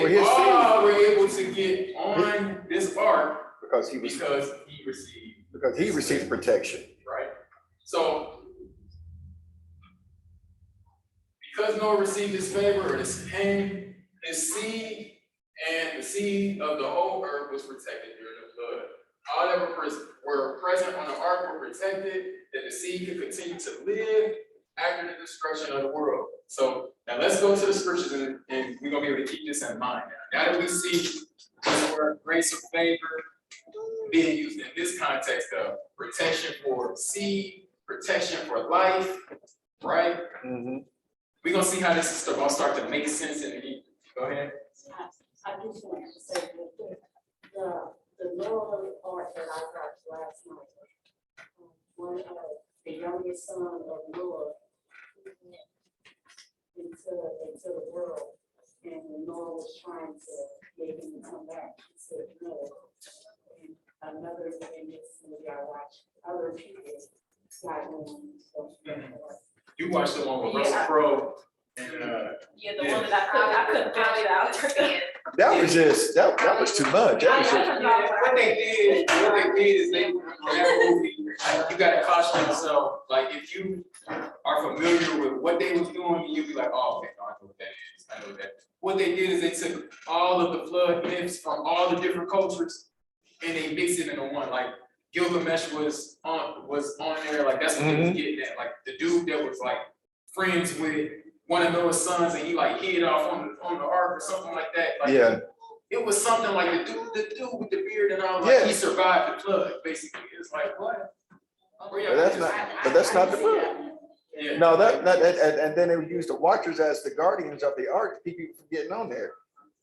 were his seed. all were able to get on this ark Because he received protection. right? So because Noah received his favor, his seed and the seed of the whole earth was protected during the flood. All that were present on the ark were protected, that the seed could continue to live after the destruction of the world. So now let's go to the scriptures, and we're gonna be able to keep this in mind now. Now that we see this word grace or favor being used in this context of protection for seed, protection for life, right? We're gonna see how this is gonna start to make sense in the Hebrew. Go ahead. I just wanted to say that the Noah part that I got last night, one of the youngest son of Noah into the world, and when Noah was trying to get him to come back, he said no. And another thing is maybe I watched other people got him. You watched the one with Russell Crowe and Yeah, the one that I couldn't figure it out. That was just, that was too much. That was just, what they did is they that movie, you gotta caution yourself. Like if you are familiar with what they was doing, you'll be like, oh, okay, no, I know what that is. I know what that is. What they did is they took all of the flood myths from all the different cultures and they mixed it into one. Like Gilgamesh was on there, like that's what they was getting at. Like the dude that was like friends with one of Noah's sons and he like hid off on the ark or something like that. Like, yeah. It was something like the dude with the beard and all, like he survived the flood, basically. It's like, what? But that's not the book. Yeah. No, and then they would use the watchers as the guardians of the ark, to keep people from getting on there.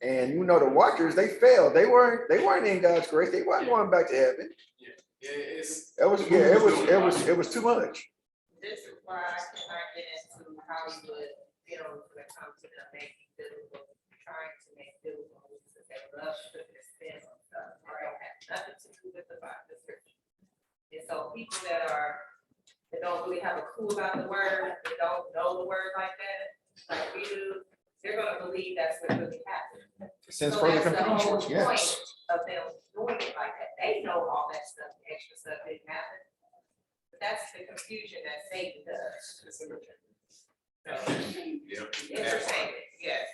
And you know, the watchers, they failed. They weren't in God's grace. They weren't going back to heaven. It's. It was too much. This is why I cannot get into Hollywood films when it comes to them making biblical, trying to make biblical movies, because they love to spin on stuff, or don't have nothing to do with the Bible description. And so people that don't really have a clue about the word, they don't know the word like that, like we do, they're gonna believe that's what really happened. Since So further that's the whole confusion, point yes. of them doing it like that. They know all that stuff, the extra stuff didn't happen. But that's the confusion that Satan does. Entertainment, yes.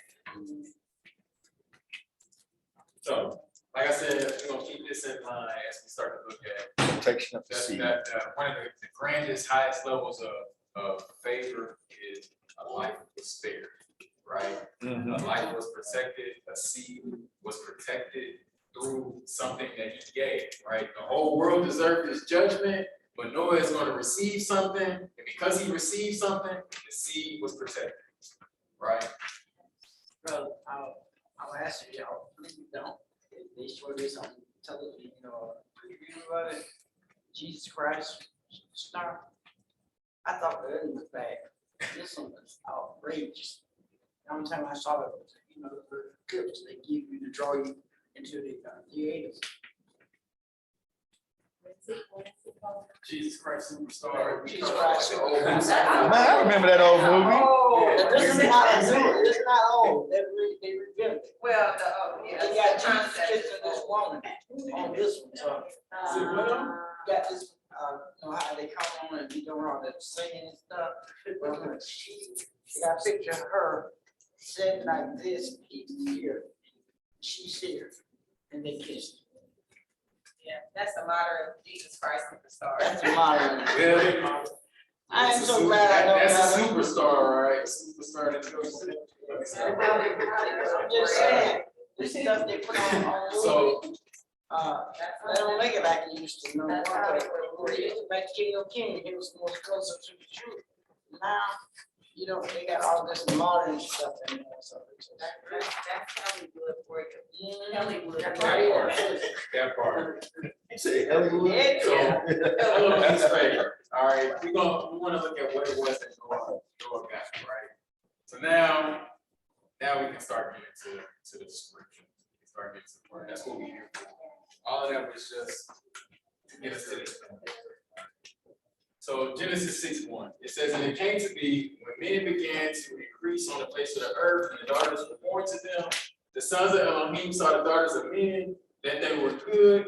So, like I said, we're gonna keep this in mind as we start to look at Protection of the that, seed. one of the grandest, highest levels of favor is a life was spared, right? A life was protected, a seed was protected through something that he gave, right? The whole world deserved his judgment, but Noah is going to receive something, and because he received something, the seed was protected, right? Well, I'll ask y'all, please don't. They show this on television, preview of it. Jesus Christ star. I thought the other was bad. This one was outrageous. The only time I saw it was, the clips they give you to draw you into the theaters. Jesus Christ Superstar. Jesus Christ. Man, I remember that old movie. Oh, this is not new. This is not old. They rebuilt it. Well, They got Jesus kissing this woman on this one, so. Got this, how they come on and be doing all that singing and stuff. Well, they got a picture of her sitting like this, he's here, she's here, and they kissed. Yeah, that's the motto of Jesus Christ Superstar. That's a modern. Really? I am so glad I know That's a that. superstar, right? Superstar that goes. I'm just saying, this stuff they put on. So- They don't make it like it used to, That's how it It used to make King of Kings, it was more closer to the truth. Now, they got all this modern stuff in there, so. That's Hollywood for you. Hollywood. That part. You say Hollywood? Yeah. Elohim's favor. All right, we want to look at what it was that Noah got, right? So now we can start getting to the description. We can start getting to the word. That's what we here for. All of that was just to get us to this point. So Genesis 6:1, it says, and it came to be when men began to increase on the face of the earth, and the daughters were born to them, the sons of Elohim saw the daughters of men, that they were good,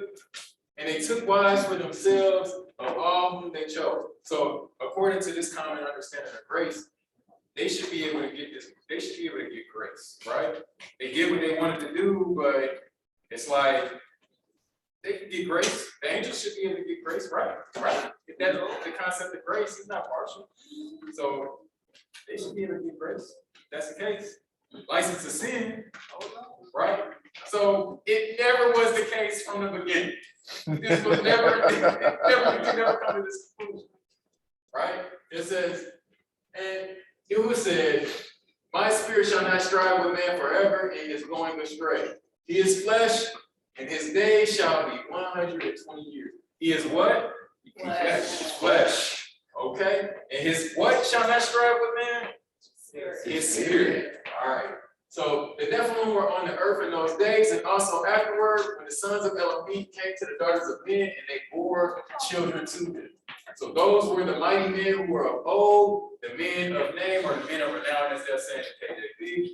and they took wives for themselves of all whom they chose. So according to this common understanding of grace, they should be able to get this, they should be able to get grace, right? They get what they wanted to do, but it's like they can get grace. The angels should be able to get grace, right? If that's the concept of grace, it's not partial. So they should be able to get grace. If that's the case. License to sin, right? So it never was the case from the beginning. This was never, you never come to this conclusion, right? It says, and it was said, my spirit shall not strive with man forever, and is going astray. He is flesh, and his days shall be 120 years. He is what? Flesh. Okay. And his what shall not strive with man? His spirit. All right. So the Nephilim were on the earth in those days, and also afterward, when the sons of Elohim came to the daughters of men, and they bore children to them. So those were the mighty men who were of old, the men of name, or the men of renown, as they're saying in KJV.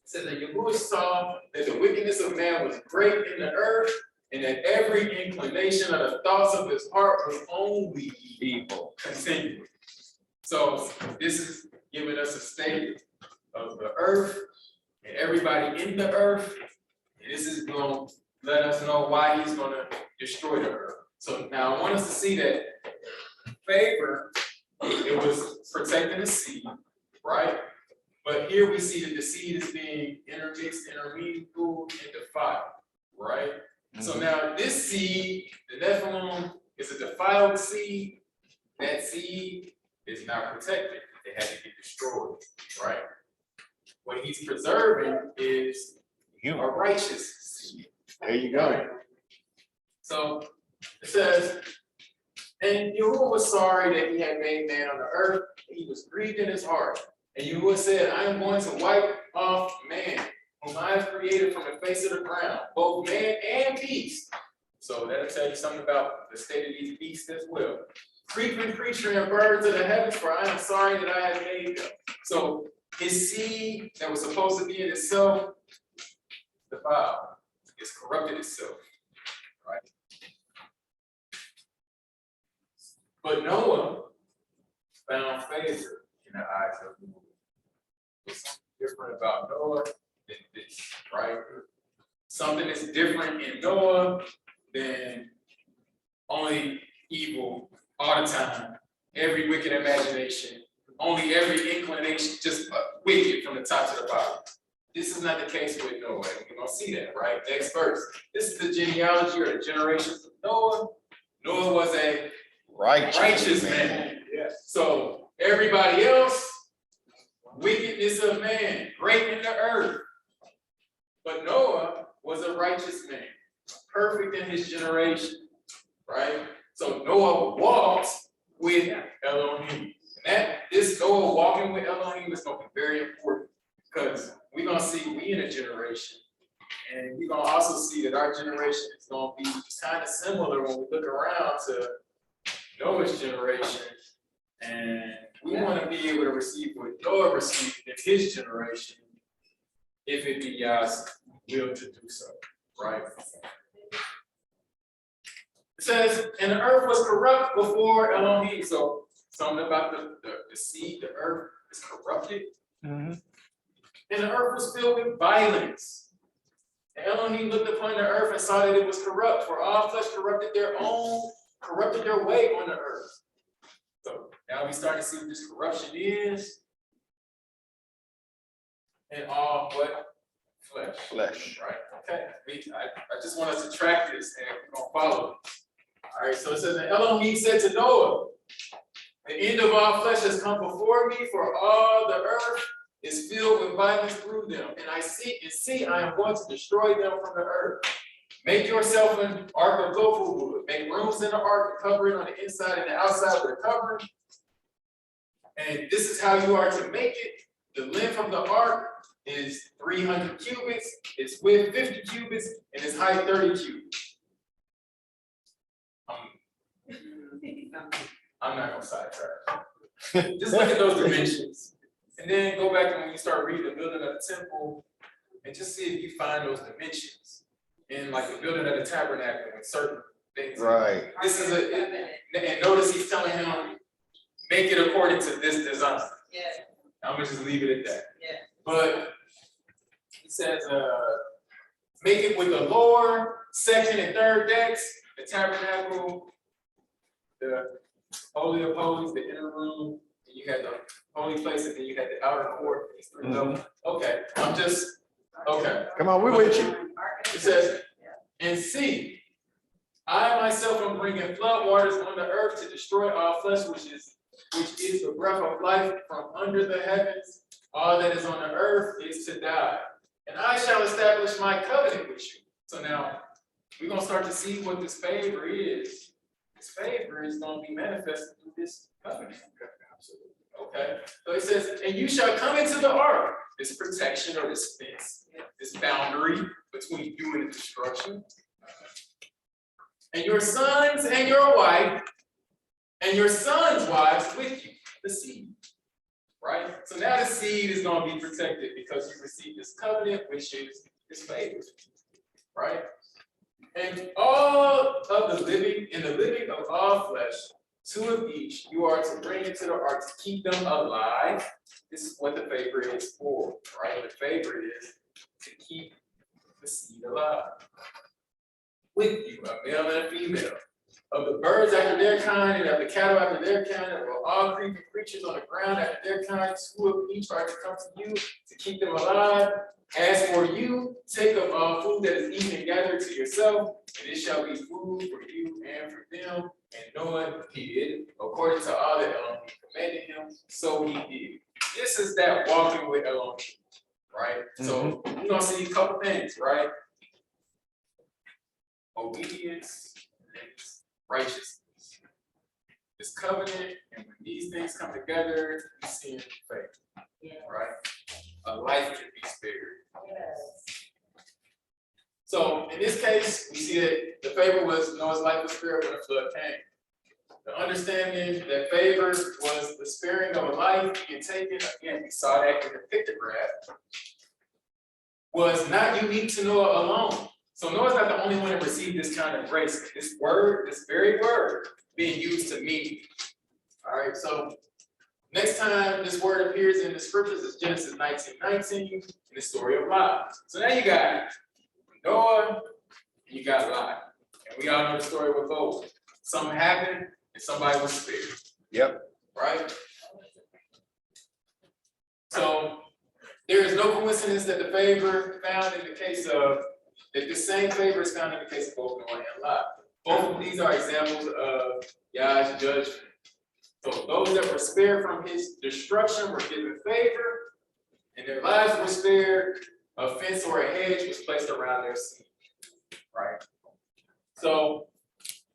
Said that Yahuwah saw that the wickedness of man was great in the earth, and that every inclination of the thoughts of his heart was only evil continually. So this is giving us a state of the earth and everybody in the earth. And this is going to let us know why he's going to destroy the earth. So now I want us to see that favor, it was protecting the seed, right? But here we see that the seed is being intermixed, intermingled, and defiled, right? So now this seed, the Nephilim, is a defiled seed. That seed is not protected. It had to get destroyed, right? What he's preserving is a righteous seed. There you go. Right? So it says, and Yahuwah was sorry that he had made man on the earth. He was grieved in his heart. And Yahuwah said, I am going to wipe off man, whom I have created from the face of the ground, both man and beast. So that'll tell you something about the state of these beasts as well. Creeping creature and birds of the heavens, for I am sorry that I have made them. So his seed that was supposed to be in itself, defiled, it's corrupted itself, right? But Noah found favor in the eyes of the Lord. There's something different about Noah than this, right? Something is different in Noah than only evil all the time, every wicked imagination, only every inclination, just wicked from the top to the bottom. This is not the case with Noah. We're going to see that, right? Next verse. This is the genealogy or the generations of Noah. Noah was a righteous man. Yes. So everybody else, wickedness of man, great in the earth. But Noah was a righteous man, perfect in his generation, right? So Noah walked with Elohim. And this Noah walking with Elohim is going to be very important because we're going to see we in a generation. And we're going to also see that our generation is going to be kind of similar when we look around to Noah's generation. And we want to be able to receive what Noah received in his generation, if it be Yah's will to do so, right? It says, and the earth was corrupt before Elohim. So something about the seed, the earth is corrupted. Mhm. And the earth was filled with violence. And Elohim looked upon the earth and saw that it was corrupt, for all flesh corrupted their way on the earth. So now we start to see what this corruption is. And all what? Flesh. Right? Okay. I just want us to track this and we're going to follow it. All right, so it says, and Elohim said to Noah, the end of all flesh has come before me, for all the earth is filled with violence through them. And I see, I am going to destroy them from the earth. Make yourself an ark of gopher wood. Make rooms in the ark and cover it on the inside and the outside with a covering. And this is how you are to make it. The length of the ark is 300 cubits, its width 50 cubits, and its height 30 cubits. I'm not gonna sidetrack. Just look at those dimensions. And then go back and when you start reading the building of the temple, and just see if you find those dimensions in like the building of the tabernacle and certain things. Right. This is and notice he's telling him, make it according to this design. Yeah. I'm gonna just leave it at that. Yeah. But he says, make it with the lower, second, and third decks, the tabernacle, the Holy of Holies, the inner room, and you had the holy place, and then you had the outer court. Okay, okay. Come on, we're with you. It says, and see, I myself am bringing flood waters on the earth to destroy all flesh, which is the breath of life from under the heavens. All that is on the earth is to die. And I shall establish my covenant with you. So now we're going to start to see what this favor is. This favor is going to be manifested through this covenant. Okay. So it says, and you shall come into the ark, this protection or this fence, this boundary between you and the destruction. And your sons and your wife, and your sons' wives with you, the seed. Right? So now the seed is going to be protected because you received this covenant, which is this favor. Right? And all of the living, in the living of all flesh, 2 of each, you are to bring into the ark to keep them alive. This is what the favor is for, right? The favor is to keep the seed alive. With you, a male and a female. Of the birds after their kind, and of the cattle after their kind, and of all creeping creatures on the ground after their kind, 2 of each are to come to you to keep them alive. As for you, take of all food that is eaten and gather it to yourself, and it shall be food for you and for them. And Noah did according to all that Elohim commanded this is that walking with Elohim, right? So we're gonna see a couple things, right? Obedience and righteousness. This covenant, and when these things come together, we see in faith, right? A life can be spared. So in this case, we see that the favor was Noah's life was spared when the flood came. The understanding that favor was the sparing of a life being taken, again, we saw that in the pictograph, was not unique to Noah alone. So Noah's not the only one that received this kind of grace. This word, this very word, being used to mean. All right, so next time this word appears in the scriptures is Genesis 19:19 in the story of Lot. So now you got Noah and you got Lot. And we all know the story with both. Something happened and somebody was spared. Yep. Right? So there is no coincidence that the favor found in the case of, that the same favor is found in the case of both Noah and Lot. Both of these are examples of Yah's judgment. So those that were spared from his destruction were given favor, and their lives were spared. A fence or a hedge was placed around their seed. Right? So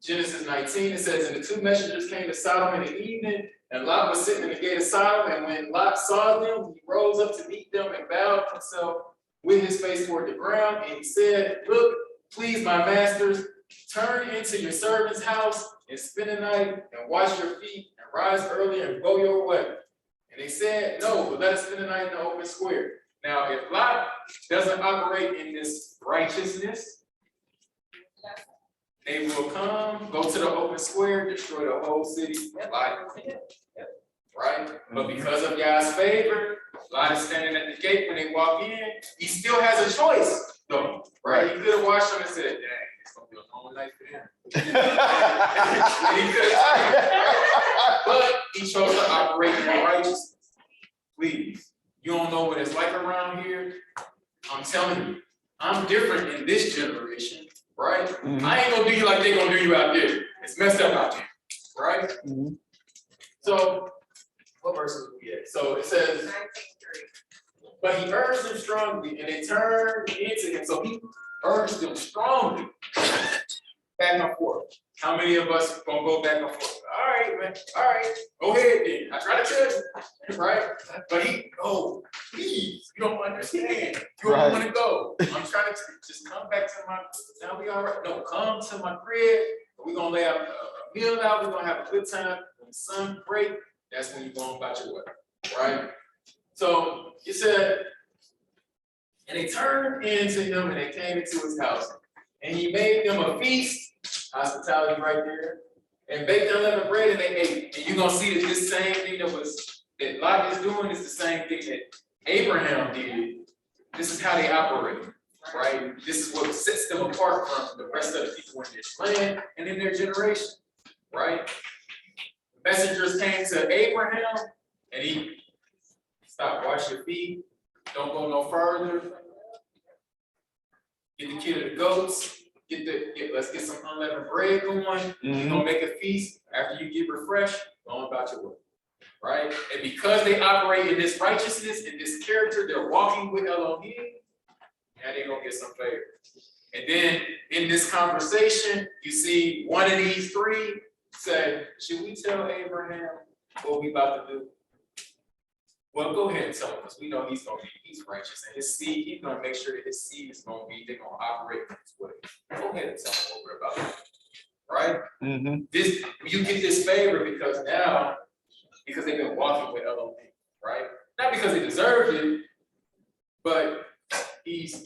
Genesis 19, it says, and the two messengers came to Sodom in the evening, and Lot was sitting in the gate of Sodom, and when Lot saw them, he rose up to meet them and bowed himself with his face toward the ground, and he said, look, please, my masters, turn into your servant's house and spend the night and wash your feet and rise early and go your way. And they said, no, but let us spend the night in the open square. Now, if Lot doesn't operate in this righteousness, they will come, go to the open square, destroy the whole city. Right? But because of God's favor, Lot is standing at the gate when they walk in. He still has a choice, though. Right? He could have watched them and said, dang, it's going to be a long night for him. But he chose to operate in righteousness. Please, you don't know what it's like around here. I'm telling you, I'm different in this generation, right? I ain't gonna do you like they gonna do you out there. It's messed up out there, right? So, what verse is we at? So it says, but he urged them strongly, and they turned into him. So he urged them strongly, back and forth. How many of us gonna go back and forth? All right, man. All right, go ahead then. I try to tell you, right? But he, oh, please, you don't understand. You don't want to go. I'm trying to just come back to my. Now we all right. No, come to my crib. We're gonna lay out a meal out. We're gonna have a good time. When the sun break, that's when you're going about your way, right? So he said, and they turned into him, and they came into his house, and he made them a feast. Hospitality right there, and baked unleavened bread, and they ate. And you're gonna see that this same thing that Lot is doing is the same thing that Abraham did. This is how they operate, right? This is what sets them apart from the rest of the people in this land and in their generation, right? Messengers came to Abraham, and he stopped, wash your feet, don't go no further. Get the kid of the goats. Let's get some unleavened bread going. You're gonna make a feast after you get refreshed, going about your way. Right? And because they operate in this righteousness, in this character, they're walking with Elohim, now they're gonna get some favor. And then in this conversation, you see one of these three say, should we tell Abraham what we about to do? Well, go ahead and tell him, because we know he's righteous, and his seed, he's gonna make sure that his seed is gonna be, they're gonna operate in his way. Go ahead and tell him what we're about, right? This, you get this favor because now, because they've been walking with Elohim, right? Not because they deserved it, but it's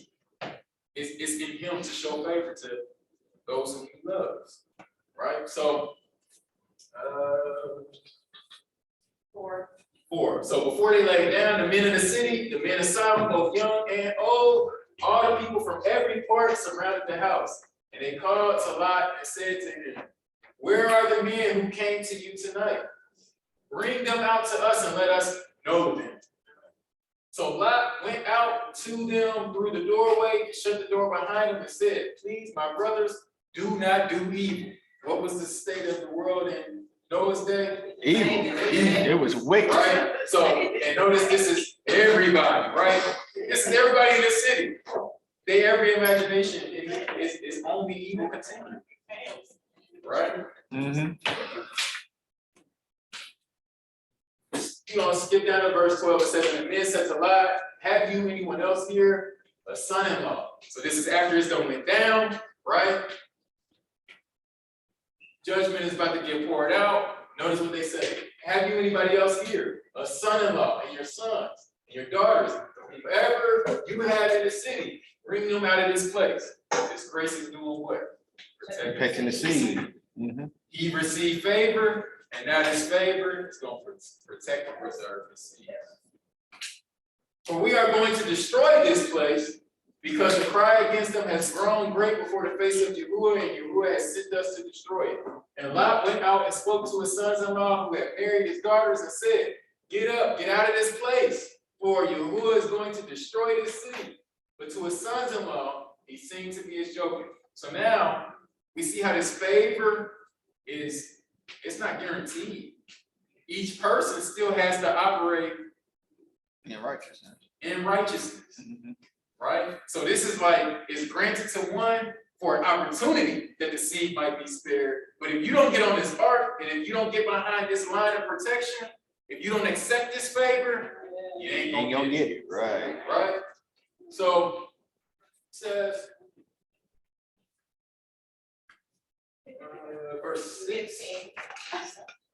in him to show favor to those whom he loves, right? So, 4. So before they lay down, the men in the city, the men of Sodom, both young and old, all the people from every part surrounded the house. And they called to Lot and said to him, where are the men who came to you tonight? Bring them out to us and let us know them. So Lot went out to them through the doorway, shut the door behind him, and said, please, my brothers, do not do evil. What was the state of the world in Noah's day? Evil. It was wicked. Right? So, and notice this is everybody, right? This is everybody in the city. They every imagination is only evil continuing. Right? Mm-hmm. You know, skip down to verse 12. It says, and the men said to Lot, have you anyone else here? A son-in-law. So this is after it's done went down, right? Judgment is about to get poured out. Notice what they say. Have you anybody else here? A son-in-law and your sons and your daughters, whoever you have in the city, bring them out of this place. This grace is doing what? Protecting the seed. Mm-hmm. He received favor, and now this favor is going to protect and preserve the seed. For we are going to destroy this place because the cry against them has grown great before the face of Yahuwah, and Yahuwah has sent us to destroy it. And Lot went out and spoke to his sons-in-law who had married his daughters and said, get up, get out of this place, for Yahuwah is going to destroy this city. But to his sons-in-law, he seemed to be as joking. So now we see how this favor it's not guaranteed. Each person still has to operate In righteousness. in righteousness. Mm-hmm. Right? So this is like, it's granted to one for an opportunity that the seed might be spared. But if you don't get on this ark, and if you don't get behind this line of protection, if you don't accept this favor, you ain't gonna get it. Right. Right? So it says, verse 16,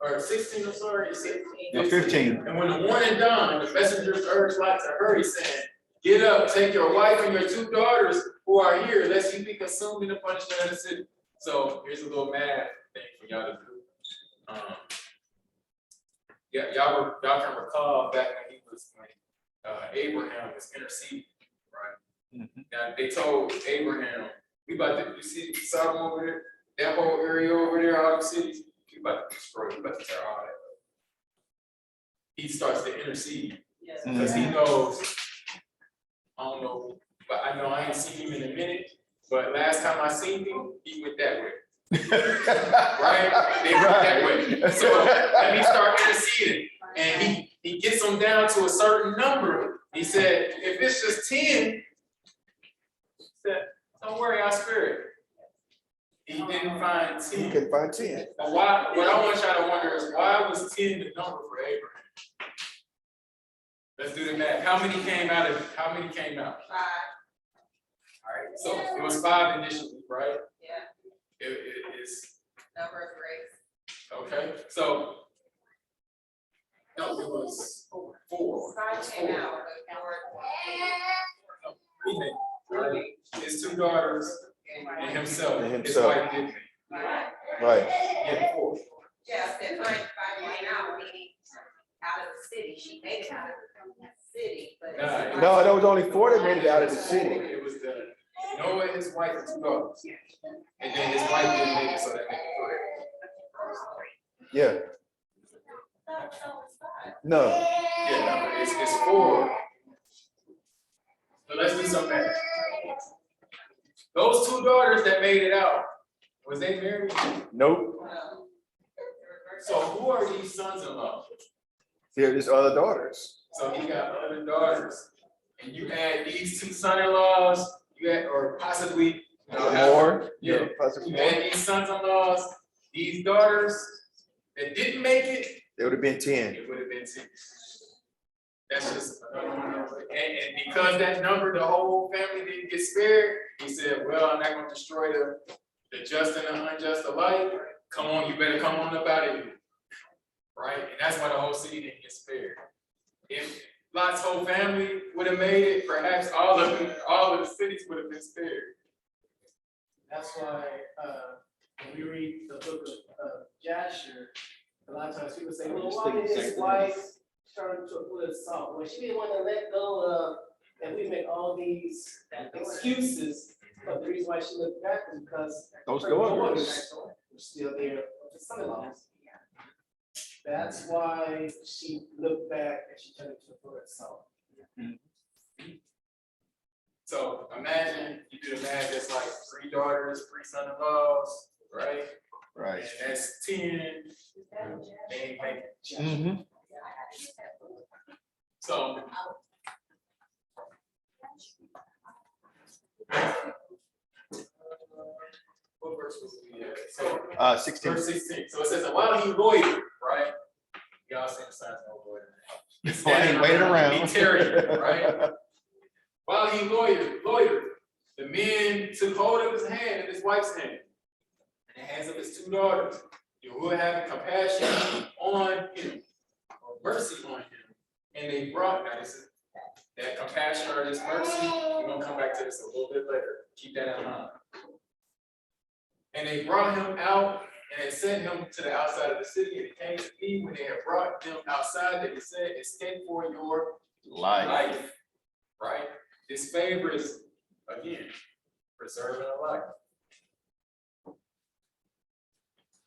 or 16, I'm sorry, it's 15. And when the warning dawned, the messengers urged Lot to hurry, saying, get up, take your wife and your 2 daughters who are here, lest you be consumed in the punishment of the city. So here's a little math thing for y'all to do. Y'all can recall back when Abraham was interceding, right? Mm-hmm. Now they told Abraham, we about to, you see Sodom over there, that whole area over there, all the cities, we about to destroy, we about to tear all that up. He starts to intercede because he knows, I don't know, but I know I ain't seen him in a minute, but last time I seen him, he went that way. Right? They went that way. So let me start interceding. And he gets them down to a certain number. He said, if it's just 10, he said, don't worry, I'll spare it. He didn't find 10. You can find 10. But why, what I want y'all to wonder is, why was 10 the number for Abraham? Let's do the math. How many came out? 5. All right, so it was 5 initially, right? Yeah. It's Number of grace. okay. So no, it was 4. 5 came out. Right? His 2 daughters and himself. And His himself. wife didn't. Right. Yeah, 4. Yeah, said 5 went out, meaning out of the city. She made it out of the city, but. Nah, No, there was only 4 that made it out of the city. It was the Noah, his wife, and 2 daughters. And then his wife didn't make it, so that made it 4. Yeah. No. Yeah, no, it's 4. So let's do some math. Those 2 daughters that made it out, was they married? Nope. So who are these sons-in-law? There is other daughters. So he got other daughters, and you add these 2 son-in-laws, you add, or possibly, you know, More. yeah, Possibly you more. add these sons-in-laws, these daughters that didn't make it, It would have been 10. it would have been 10. That's just another one. And because that number, the whole family didn't get spared, he said, well, I'm not going to destroy the just and the unjust alike. Come on, you better come on up out of here. Right? And that's why the whole city didn't get spared. If Lot's whole family would have made it, perhaps all of the cities would have been spared. That's why, when we read the book of Jasher, a lot of times people say, well, why did his wife turn to a foot of salt? Well, she didn't want to let go of, and we make all these excuses, but the reason why she looked back was because Those her daughters. were still there, the son-in-laws. That's why she looked back and she turned to a foot of salt. So imagine you do the math, it's like 3 daughters, 3 son-in-laws, right? Right. And that's 10. They ain't making it. Mm-hmm. So. What verse was we at? So 16. verse 16. So it says, and while he loitered, right? Y'all seen the signs of loitering. Well, I ain't waiting around. Be tarrying, right? While he loitered, the men took hold of his hand and his wife's hand, and the hands of his two daughters. Yahuwah had compassion on him, or mercy on him, and they brought, now this is that compassion or this mercy. We're gonna come back to this a little bit later. Keep that in mind. And they brought him out and had sent him to the outside of the city. And it came to me when they had brought him outside that he said, escape for your life. Right? This favor is, again, preserving a life.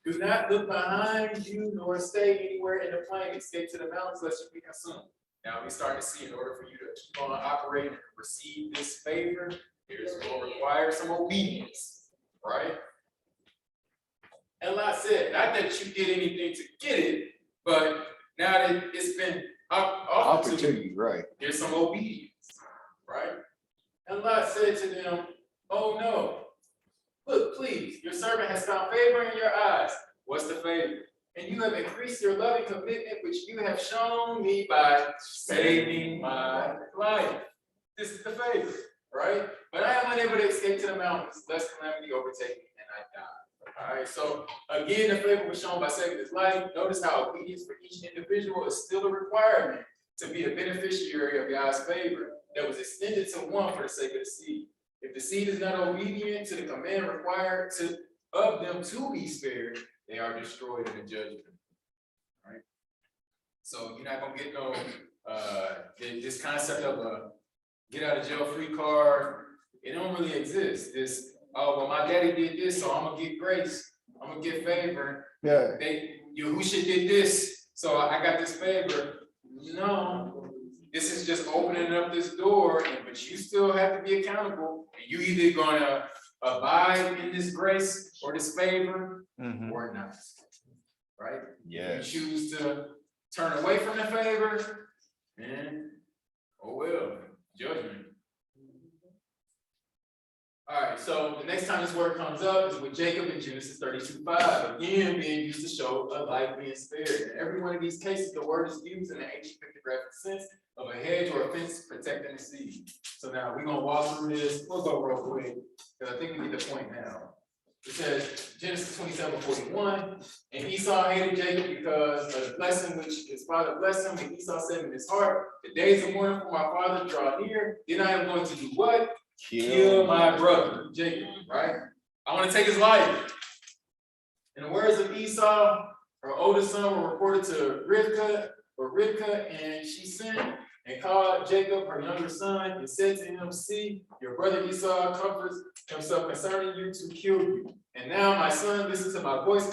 Do not look behind you nor stay anywhere in the plain. Escape to the mountains lest you be consumed. Now we start to see, in order for you to keep on operating and receive this favor, it's going to require some obedience, right? And Lot said, not that you did anything to get it, but now that it's been offered to you, right? There's some obedience, right? And Lot said to them, oh no, look, please, your servant has found favor in your eyes. What's the favor? And you have increased your loving commitment, which you have shown me by saving my life. This is the favor, right? But I am unable to escape to the mountains, lest calamity overtake me and I die. All right, so again, the favor was shown by saving his life. Notice how obedience for each individual is still a requirement to be a beneficiary of God's favor that was extended to one for the sake of the seed. If the seed is not obedient to the command required of them to be spared, they are destroyed in the judgment. All right. So you're not gonna get no this concept of a get out of jail free card. It don't really exist. This, oh well, my daddy did this, so I'm gonna get grace. I'm gonna get favor. Yeah. Yahushua did this, so I got this favor. No, this is just opening up this door, but you still have to be accountable. And you either gonna abide in this grace or this favor or not, right? Yes. You choose to turn away from the favor, and oh well, judgment. All right, so the next time this word comes up is with Jacob in Genesis 32:5, again being used to show a life being spared. In every one of these cases, the word is used in the ancient pictographic sense of a hedge or a fence protecting the seed. So now we're gonna walk through this. We'll go real quick, because I think we get the point now. It says Genesis 27:41, and Esau hated Jacob because of the blessing which his father blessed him, and Esau said in his heart, the days of mourning for my father draw near, then I am going to do what? Kill my brother, Jacob, right? I want to take his life. In the words of Esau, her oldest son were reported to Rivka, and she sent and called Jacob, her younger son, and said to him, see, your brother Esau comforts himself concerning you to kill you. And now, my son, listen to my voice,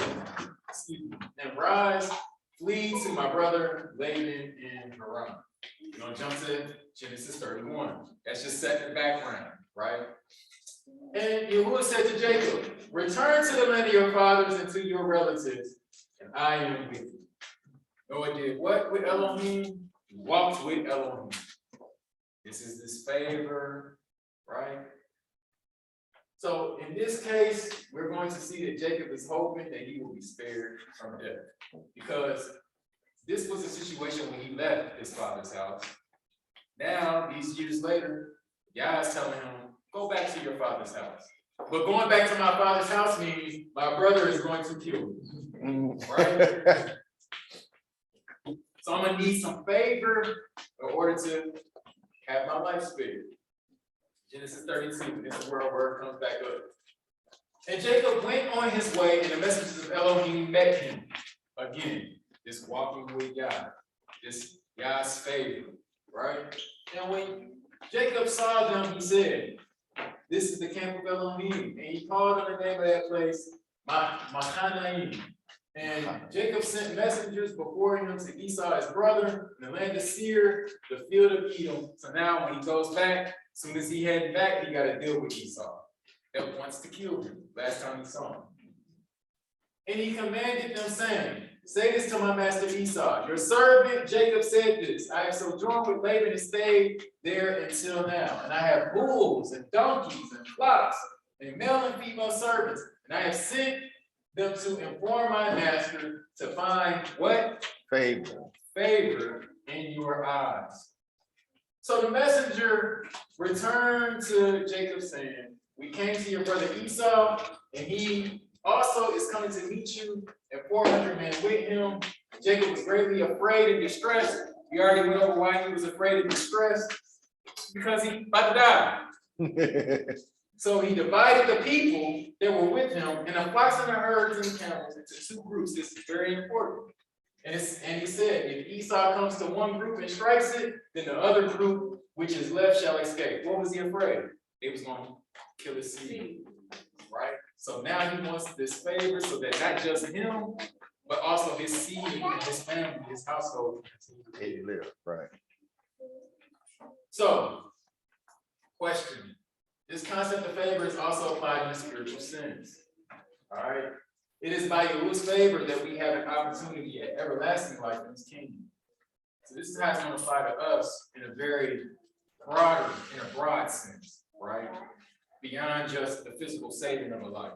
and rise, flee to my brother Laban in Haran. We're gonna jump to Genesis 31. That's just setting the background, right? And Yahuwah said to Jacob, return to the land of your fathers and to your relatives, and I am with you. Noah did what with Elohim? He walked with Elohim. This is this favor, right? So in this case, we're going to see that Jacob is hoping that he will be spared from death, because this was a situation when he left his father's house. Now, these years later, God's telling him, go back to your father's house. But going back to my father's house means my brother is going to kill me, right? So I'm gonna need some favor in order to have my life spared. Genesis 32, this is where our word comes back up. And Jacob went on his way, and the messengers of Elohim met him. Again, this walking with God, this God's favor, right? And when Jacob saw them, he said, this is the camp of Elohim. And he called on the name of that place, Mahanaim. And Jacob sent messengers before him to Esau, his brother, in the land of Seir, the field of Edom. So now when he goes back, as soon as he headed back, he got to deal with Esau that wants to kill him last time he saw him. And he commanded them, saying, say this to my master Esau, your servant Jacob said this, I have sojourned with Laban and stayed there until now. And I have bulls and donkeys and flocks and male and female servants. And I have sent them to inform my master to find what? Favor. Favor in your eyes. So the messenger returned to Jacob saying, we came to your brother Esau, and he also is coming to meet you, and 400 men with him. And Jacob was greatly afraid and distressed. We already went over why he was afraid and distressed, because he about to die. So he divided the people that were with him and the flocks and the herds and the camels into two groups. This is very important. And he said, if Esau comes to one group and strikes it, then the other group which is left shall escape. What was he afraid? It was going to kill his seed, right? So now he wants this favor so that not just him, but also his seed and his family, his household can continue to live. Right. So, question. This concept of favor is also applied in spiritual sins. All right. It is by Yahuwah's favor that we have an opportunity at everlasting life in his kingdom. So this is how it's going to apply to us in a very broad sense, right? Beyond just the physical saving of a life.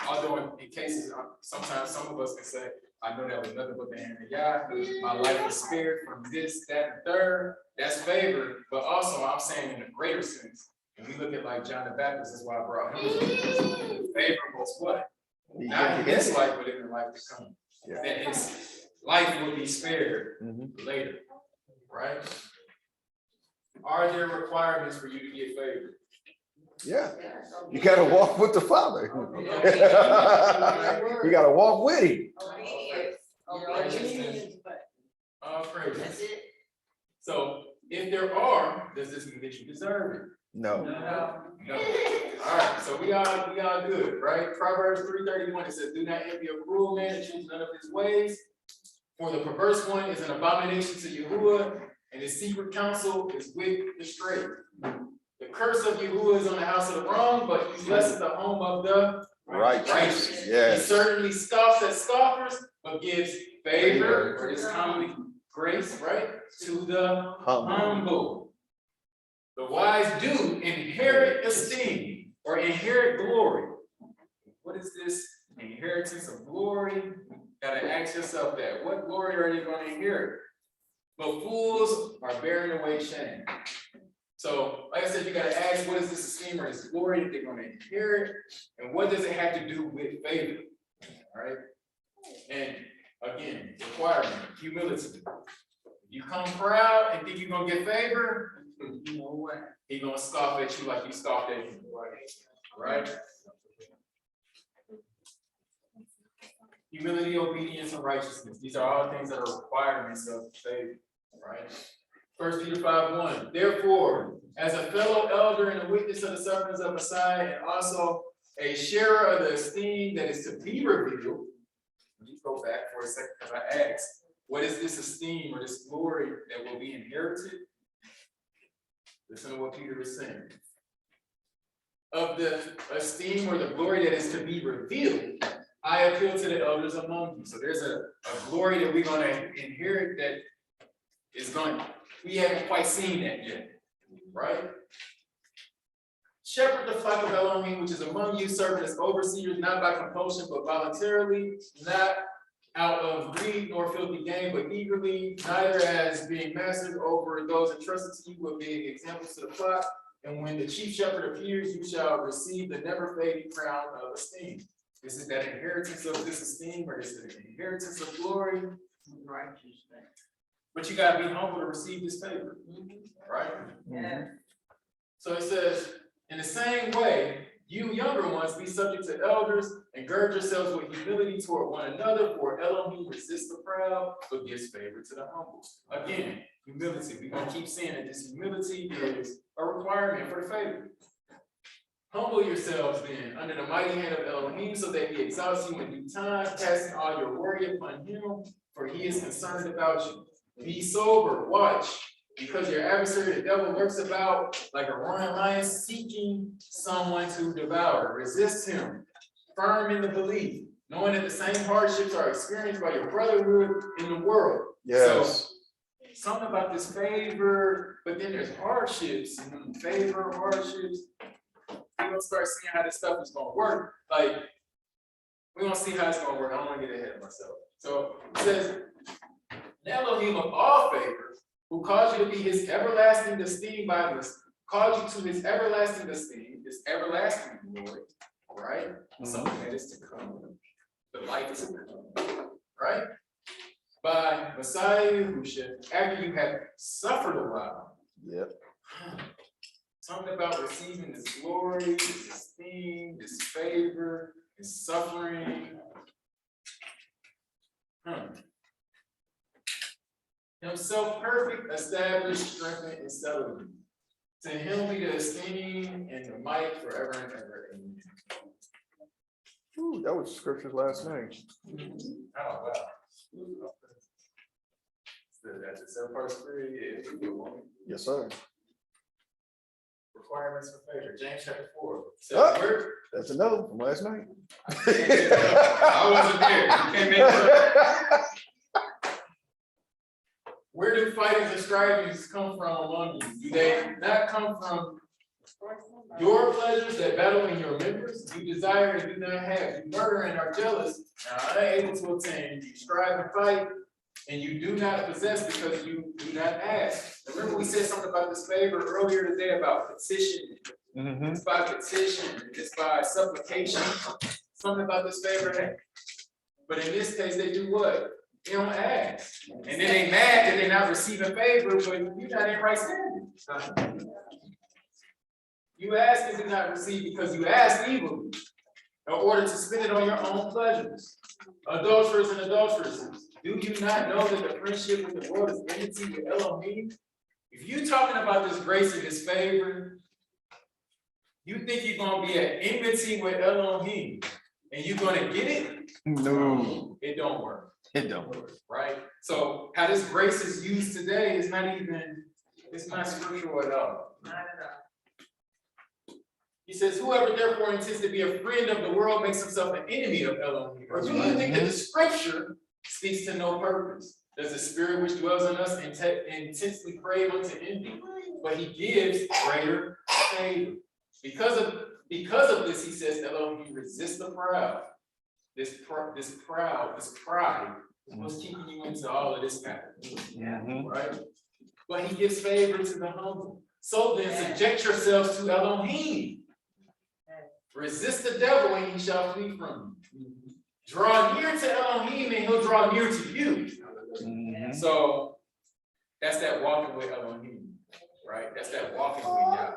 Although in cases, sometimes some of us can say, I know that was nothing but the hand of Yah. My life was spared from this, that, and third. That's favor. But also I'm saying in a greater sense. When we look at like John the Baptist, that's why I brought him. Favor was what? Not in this life, but in the life to come. Yeah. That his life will be spared later, right? Are there requirements for you to get favor? Yeah. You got to walk with the Father. You got to walk with him. All praise. That's it. So if there are, does this mean that you deserve it? No. No. All right, so we all good, right? Proverbs 3:31, it says, do not envy a cruel man and choose none of his ways. For the perverse one is an abomination to Yahuwah, and his secret counsel is with the straight. The curse of Yahuwah is on the house of the wrong, but he blesses the home of the righteous. Yes. He certainly scoffs at scoffers, but gives favor, or this commonly grace, right, to the humble. The wise do inherit esteem or inherit glory. What is this inheritance of glory? Gotta ask yourself that. What glory are you going to inherit? But fools are bearing away shame. So, like I said, you gotta ask, what is this esteem or this glory that they're going to inherit? And what does it have to do with favor? All right. And again, requirement, humility. If you come proud and think you're gonna get favor, you know what? He's gonna scoff at you like you scoffed at him, right? Humility, obedience, and righteousness. These are all things that are requirements of faith, right? 1 Peter 5:1. Therefore, as a fellow elder and a witness of the sufferings of Messiah, and also a sharer of the esteem that is to be revealed. Let me go back for a second because I asked, what is this esteem or this glory that will be inherited? Listen to what Peter is saying. Of the esteem or the glory that is to be revealed, I appeal to the elders among you. So there's a glory that we're going to inherit that is going, we haven't quite seen that yet, right? Shepherd the flock of AlonYahu, which is among you, serving as overseers, not by compulsion, but voluntarily, not out of greed nor filthy gain, but eagerly, neither as being masters over those entrusted to you, but being examples to the flock. And when the chief shepherd appears, you shall receive the never-fading crown of esteem. This is that inheritance of this esteem, or this is the inheritance of glory, righteousness. But you gotta be humble to receive this favor, right? Yeah. So it says, in the same way, you younger ones, be subject to elders and gird yourselves with humility toward one another, for Elohim resists the proud, but gives favor to the humble. Again, humility. We're going to keep saying that this humility is a requirement for the favor. Humble yourselves then under the mighty hand of Elohim, so that he exalts you in due time, casting all your worry upon him, for he is concerned about you. Be sober, watch, because your adversary, the devil, lurks about like a roaring lion, seeking someone to devour. Resist him, firm in the belief, knowing that the same hardships are experienced by your brotherhood in the world. Yes. So, something about this favor, but then there's hardships, and favor, hardships. We're gonna start seeing how this stuff is gonna work. Like, we're gonna see how it's gonna work. I don't wanna get ahead of myself. So it says, Elohim of all favor, who caused you to be his everlasting esteem by this, called you to his everlasting esteem, his everlasting glory, right? Something that is to come, the life to come, right? By Messiah Yahushua, after you have suffered a while. Yep. Something about receiving this glory, this esteem, this favor, this suffering. Himself perfect, established, strengthened, and settled. To him be the esteem and the might forever and ever. Amen. Ooh, that was scripture's last name. Oh, wow. That's the part three. Yes, sir. Requirements for favor. James chapter 4. So Oh. That's a no from last night. I wasn't there. You can't make it up. Where do fightings and strivings come from among you? Do they not come from your pleasures that battle in your members? You desire and do not have. You murder and are jealous and are unable to obtain. You strive and fight and you do not possess because you do not ask. Remember we said something about this favor earlier today about petition. It's by petition, it's by supplication. Something about this favor. But in this case, they do what? They don't ask. And then they mad that they're not receiving favor, but you're not in right standing. You ask and do not receive because you ask evilly in order to spend it on your own pleasures. Adulterers and adulteresses, do you not know that the friendship with the world is enmity with Elohim? If you're talking about this grace and this favor, you think you're going to be at enmity with Elohim and you're going to get it? No. It don't work. It don't work. Right? So how this grace is used today is not even, it's not scriptural at all. Not at all. He says, whoever therefore intends to be a friend of the world makes himself an enemy of Elohim. Or do you think that the scripture speaks to no purpose? Does the spirit which dwells in us intensely crave unto envy? But he gives greater favor. Because of this, he says, Elohim resists the proud. This pride is what's keeping you into all of this happening. Right? But he gives favor to the humble. So then subject yourselves to Elohim. Resist the devil and he shall flee from you. Draw near to Elohim and he'll draw near to you. So that's that walking with Elohim, right? That's that walking with God.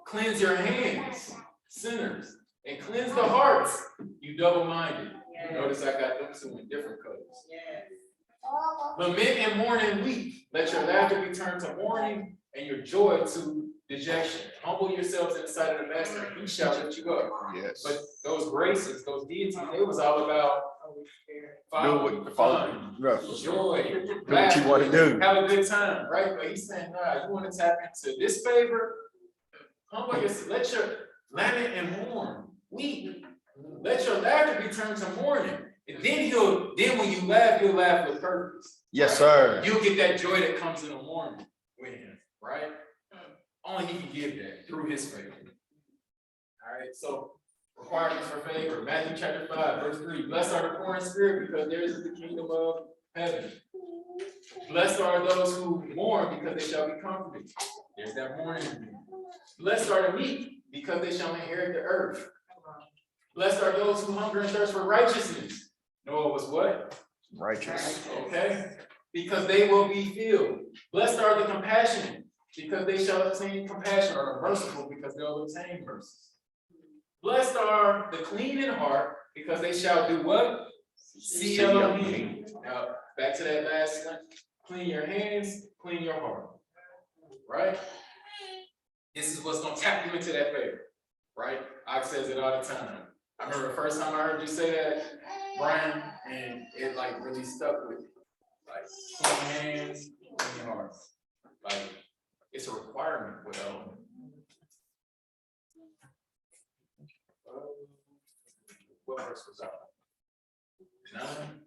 Cleanse your hands, sinners, and cleanse the hearts, you double-minded. Notice I got them two in different colors. Lament and mourn and weep. Let your laughter be turned to mourning and your joy to dejection. Humble yourselves in the sight of the master, and he shall lift you up. Yes. But those graces, those deities, it was all about following, fun, joy, do what you want to do. have a good time, right? But he's saying, nah, you want to tap into this favor? Humble yourself. Let your lament and mourn, weep. Let your laughter be turned to mourning. And then when you laugh, you'll laugh with purpose. Yes, right? sir. You'll get that joy that comes in the morning with him, right? Only he can give that through his favor. All right, so requirements for favor. Matthew chapter 5, verse 3. Blessed are the poor in spirit, because theirs is the kingdom of heaven. Blessed are those who mourn, because they shall be comforted. There's that mourning. Blessed are the meek, because they shall inherit the earth. Blessed are those who hunger and thirst for righteousness. Noah was what? Righteous. Okay. Because they will be filled. Blessed are the compassionate, because they shall obtain compassion, or the merciful, because they'll obtain mercy. Blessed are the clean in heart, because they shall do what? See Elohim. Now, back to that last one. Clean your hands, clean your heart. Right? This is what's going to tap you into that favor. Right? Ox says it all the time. I remember the first time I heard you say that, Brian, and it like really stuck with me. Like, clean hands, clean your heart. Like, it's a requirement with what verse was that? 9.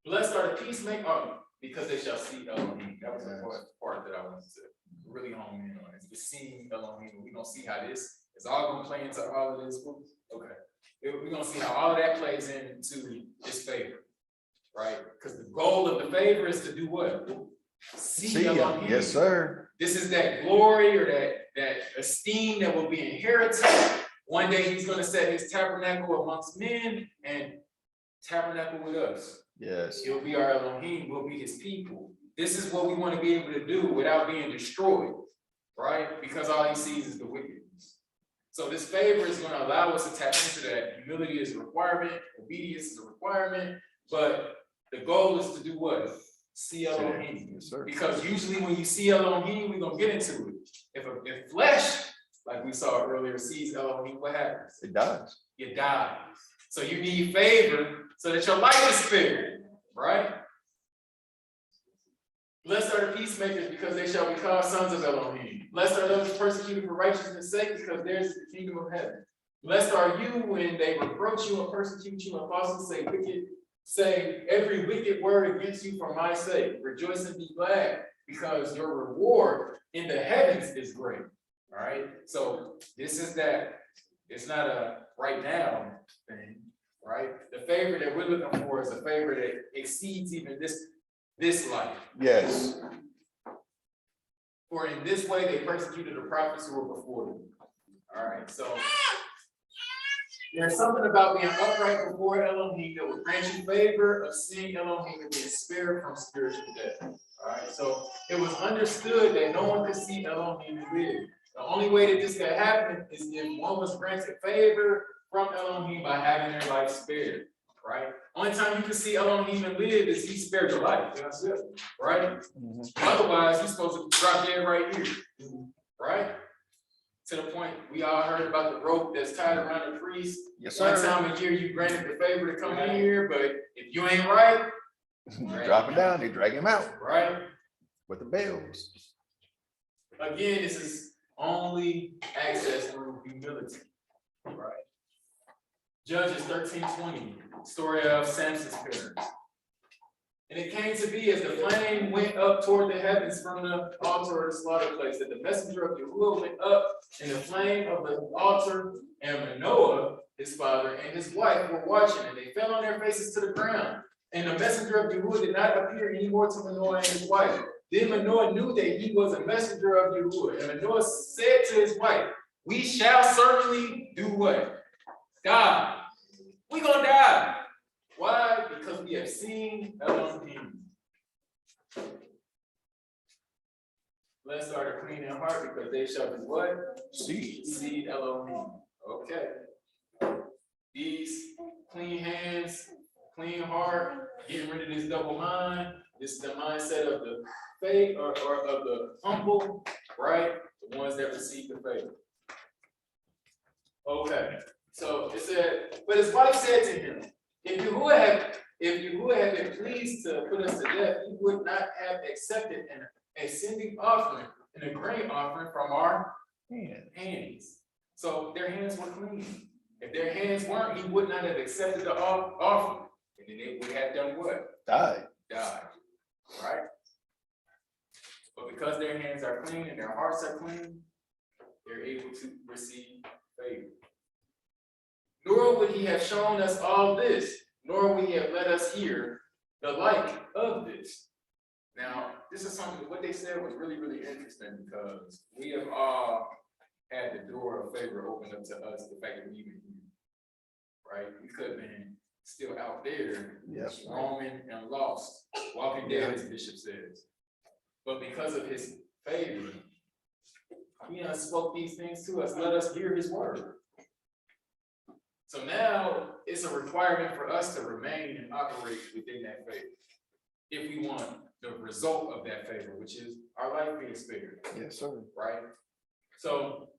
Blessed are the peacemaker, because they shall see Elohim. That was the part that I wanted to really hone in on. It's the seeing Elohim. We're gonna see how this is all gonna play into all of this. Okay. We're gonna see how all of that plays into this favor, right? Because the goal of the favor is to do what? See Elohim. Yes, sir. This is that glory or that esteem that will be inherited. One day he's going to set his tabernacle amongst men and tabernacle with us. Yes. He'll be our Elohim. We'll be his people. This is what we want to be able to do without being destroyed, right? Because all he sees is the wickedness. So this favor is going to allow us to tap into that. Humility is a requirement. Obedience is a requirement. But the goal is to do what? See Elohim. Yes, sir. Because usually when you see Elohim, we're going to get into it. If flesh, like we saw earlier, sees Elohim, what happens? It does. You die. So you need favor so that your life is spared, right? Blessed are the peacemakers, because they shall be called sons of Elohim. Blessed are those persecuted for righteousness' sake, because theirs is the kingdom of heaven. Blessed are you when they reproach you and persecute you and falsely say every wicked word against you for my sake. Rejoice and be glad, because your reward in the heavens is great. All right. So this is that. It's not a right now thing, right? The favor that we're looking for is a favor that exceeds even this life. Yes. For in this way they persecuted the prophets who were before them. All right. So there's something about being upright before Elohim that will grant you favor of seeing Elohim and being spared from spiritual death. All right. So it was understood that no one could see Elohim and live. The only way that this could happen is if one was granted favor from Elohim by having their life spared, right? Only time you can see Elohim and live is he spared your life. That's it, right? Otherwise, you're supposed to drop dead right here, right? To the point we all heard about the rope that's tied around the priest. Yes, One sir. time a year you granted the favor to come in here, but if you ain't right, Drop it down, they drag him out right? with the bells. Again, this is only access through humility, right? Judges 13:20, story of Samson's parents. And it came to be as the flame went up toward the heavens from the altar of the slaughter place, that the messenger of Yahuwah went up in the flame of the altar, and Manoah, his father, and his wife were watching, and they fell on their faces to the ground. And the messenger of Yahuwah did not appear anymore to Manoah and his wife. Then Manoah knew that he was a messenger of Yahuwah. And Manoah said to his wife, we shall certainly do what? Die. We're going to die. Why? Because we have seen Elohim. Blessed are the clean in heart, because they shall be what? See Elohim. Okay. These clean hands, clean heart, getting rid of this double mind. This is the mindset of the faith or of the humble, right? The ones that receive the faith. Okay. So it said, but his wife said to him, if Yahuwah had been pleased to put us to death, he would not have accepted an ascending offering and a grain offering from our hands. So their hands were clean. If their hands weren't, he would not have accepted the offering. And then they would have done what? Died. Right? But because their hands are clean and their hearts are clean, they're able to receive favor. Nor would he have shown us all this, nor would he have let us hear the like of this. Now, this is something, what they said was really, really interesting, because we have all had the door of favor opened up to us, the fact that we even here, right? We could have been still out there, Yes. roaming and lost, walking dead, as Bishop says. But because of his favor, he spoke these things to us, let us hear his word. So now it's a requirement for us to remain and operate within that favor, if we want the result of that favor, which is our life being spared. Yes, sir. Right? So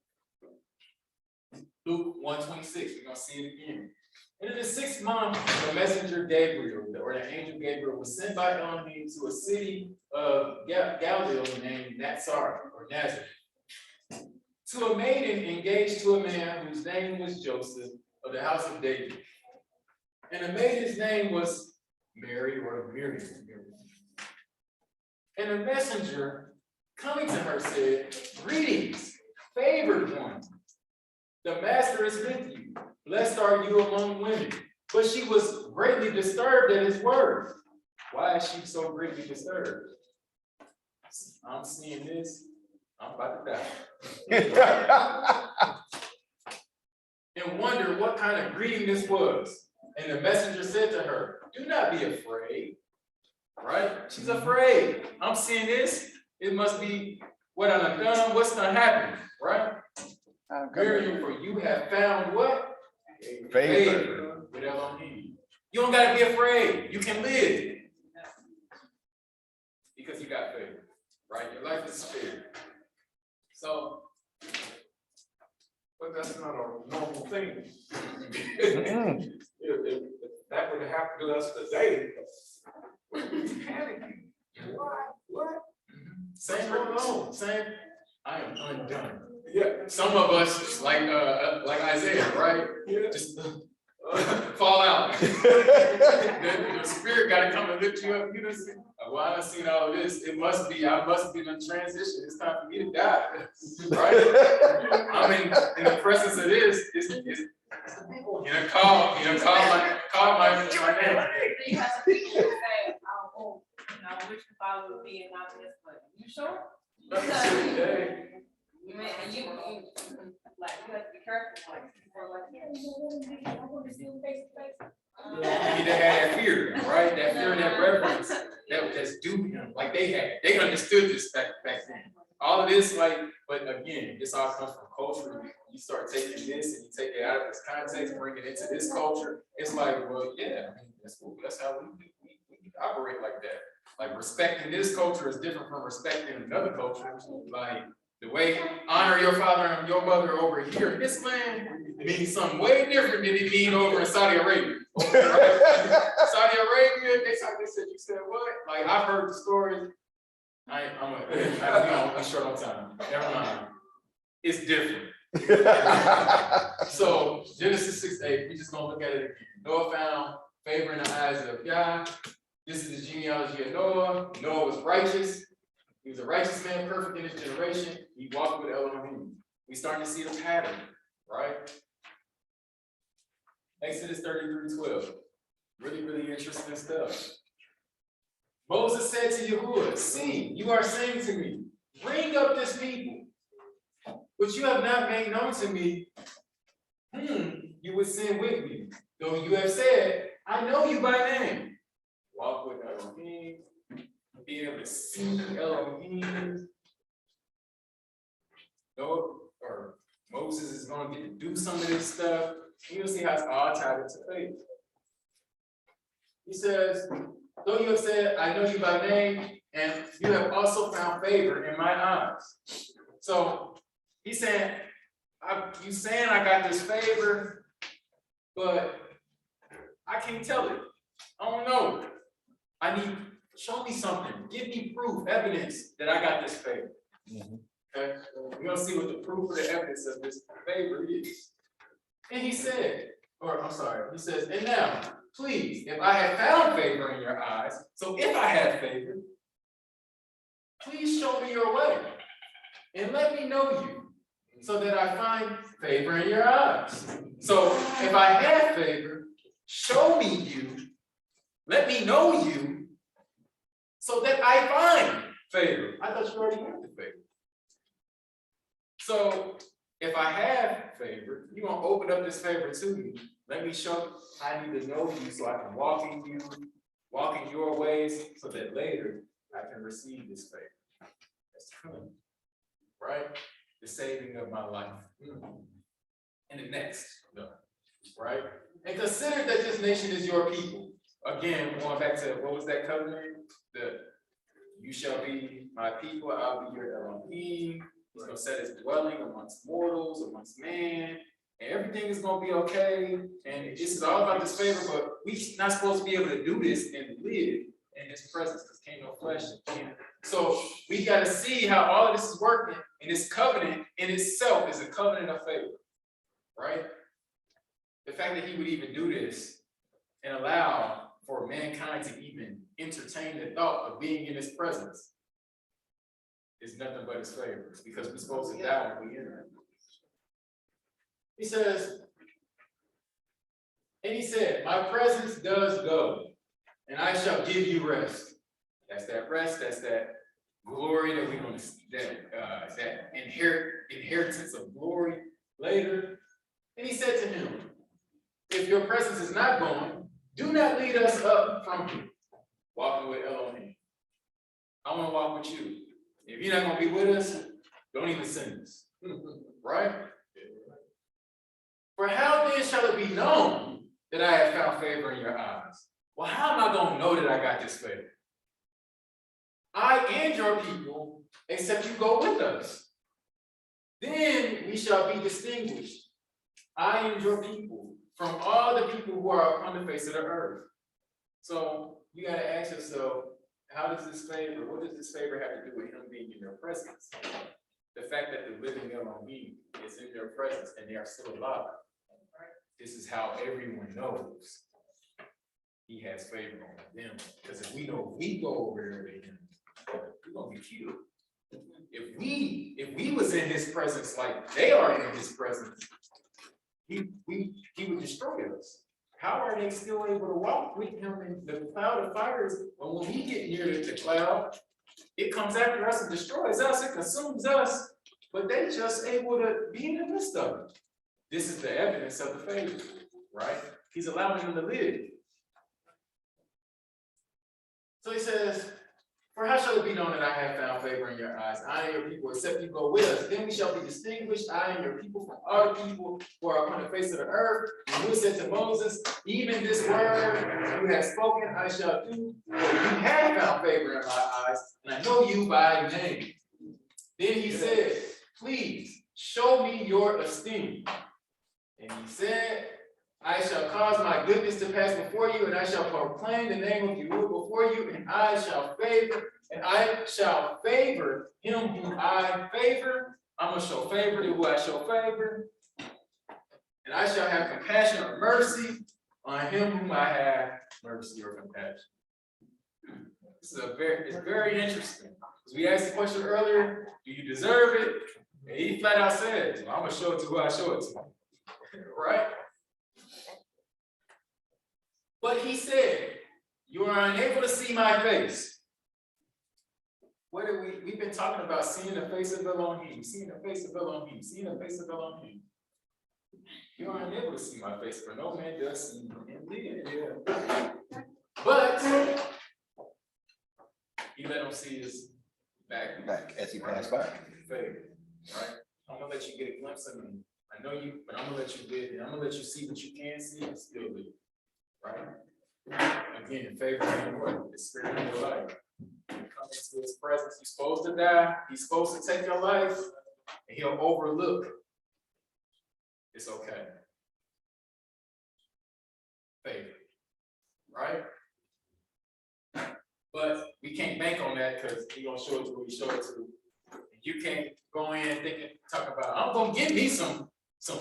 Luke 1:26, we're gonna see it again. And in the 6th month, the messenger Gabriel, or the angel Gabriel, was sent by Elohim to a city of Galilee named Nazareth, to a maiden engaged to a man whose name was Joseph, of the house of David. And the maiden's name was Mary or Miriam. And the messenger coming to her said, "Greetings, favored one. The master is with you. Blessed are you among women." But she was greatly disturbed at his word. Why is she so greatly disturbed? I'm seeing this, I'm about to die. And wondered what kind of greeting this was. And the messenger said to her, "Do not be afraid." Right? She's afraid. I'm seeing this. It must be what I've done. What's going to happen? Right? Miriam, for you have found what? Favor with Elohim. You don't got to be afraid. You can live. Because you got favor. Right? Your life is spared. So, But that's not a normal thing. If that would happen to us today, we'd be panicking. What? same alone. Same. I am undone. Yeah, Some of us, like Isaiah, right? yeah. Just fall out. The spirit got to come and lift you up. You just, well, I done seen all of this. It must be, I must be in transition. It's time for me to die. Right? I'm in the presence of this. Call my name. You have some people who say, oh, which the father would be and not this, but you sure? You may, and you like, you have to be careful, like, people are like, yeah, I want to see him face to face. You need to have that fear, right? That fear and that reverence that's due to him. Like they understood this back then. All of this, like, but again, this all comes from culture. You start taking this and you take it out of its context, bring it into this culture. It's like, well, yeah, I mean, that's cool. That's how we operate like that. Like respecting this culture is different from respecting another culture. Like the way honor your father and your mother over here in this land means something way different than it means over in Saudi Arabia. Saudi Arabia, they said, you said what? Like I've heard the stories. I'm short on time. Never mind. It's different. So Genesis 6:8, we just gonna look at it again. Noah found favor in the eyes of God. This is the genealogy of Noah. Noah was righteous. He was a righteous man, perfect in his generation. He walked with Elohim. We starting to see the pattern, right? Exodus 33:12. Really, really interesting stuff. Moses said to Yahuwah, "See, you are saying to me, bring up this people, which you have not made known to me, you would send with me. Though you have said, I know you by name." Walk with Elohim, be able to see Elohim. Or Moses is going to get to do some of this stuff. You'll see how it's all tied into faith. He says, though you have said, I know you by name, and you have also found favor in my eyes. So he's saying, you saying I got this favor, but I can't tell it. I don't know. Show me something. Give me proof, evidence that I got this favor. Okay, we're gonna see what the proof or the evidence of this favor is. And he said, he says, and now, please, if I have found favor in your eyes, so if I have favor, please show me your way and let me know you so that I find favor in your eyes. So if I have favor, show me you, let me know you so that I find favor. I thought you already had the favor. So if I have favor, you're going to open up this favor to me. Let me show I need to know you so I can walk in your ways so that later I can receive this favor. That's coming, right? The saving of my life. And the next, right? And consider that this nation is your people. Again, going back to what was that covenant? You shall be my people, I'll be your Elohim. He's going to set his dwelling amongst mortals, amongst man, and everything is going to be okay. And this is all about this favor, but we're not supposed to be able to do this and live in his presence because can't no flesh can. So we got to see how all of this is working, and this covenant in itself is a covenant of favor, right? The fact that he would even do this and allow for mankind to even entertain the thought of being in his presence is nothing but his favor, because we're supposed to die when we enter. He says, and he said, my presence does go, and I shall give you rest. That's that rest, that's that glory that we're going to, that inheritance of glory later. And he said to him, if your presence is not going, do not lead us up from here. Walking with Elohim. I want to walk with you. If you're not going to be with us, don't even send us. Right? For how then shall it be known that I have found favor in your eyes? Well, how am I going to know that I got this favor? I and your people, except you go with us. Then we shall be distinguished, I and your people, from all the people who are upon the face of the earth. So you got to ask yourself, how does this favor, what does this favor have to do with him being in your presence? The fact that the living Elohim is in their presence and they are still alive. This is how everyone knows he has favor on them. Because if we know we go over there to him, we're gonna be killed. If we was in his presence like they are in his presence, he would destroy us. How are they still able to walk with him in the cloud of fires? But when we get near the cloud, it comes after us and destroys us, it consumes us, but they just able to be in the midst of it. This is the evidence of the favor, right? He's allowing them to live. So he says, for how shall it be known that I have found favor in your eyes, I and your people, except you go with us? Then we shall be distinguished, I and your people, from other people who are upon the face of the earth. And who said to Moses, even this word you have spoken, I shall do, for you have found favor in my eyes, and I know you by name. Then he said, please show me your esteem. And he said, I shall cause my goodness to pass before you, and I shall proclaim the name of Yahuwah before you, and I shall favor him whom I favor. I'm gonna show favor to who I show favor. And I shall have compassion or mercy on him whom I have mercy or compassion. This is it's very interesting. Because we asked the question earlier, do you deserve it? And he flat out said, well, I'm gonna show it to who I show it to. Right? But he said, you are unable to see my face. What have we've been talking about seeing the face of Elohim, seeing the face of Elohim, seeing the face of Elohim. You are unable to see my face, for no man does see me and live. But he let him see his back as he passed by. Favor, right? I'm gonna let you get a glimpse of me. I know you, but I'm gonna let you live, and I'm gonna let you see what you can see and still live. Right? Again, favor and what? The spirit of your life. You come into his presence, you're supposed to die, he's supposed to take your life, and he'll overlook. It's okay. Favor. Right? But we can't bank on that because he's gonna show it to who he showed it to. And you can't go in thinking, talk about, I'm gonna give me some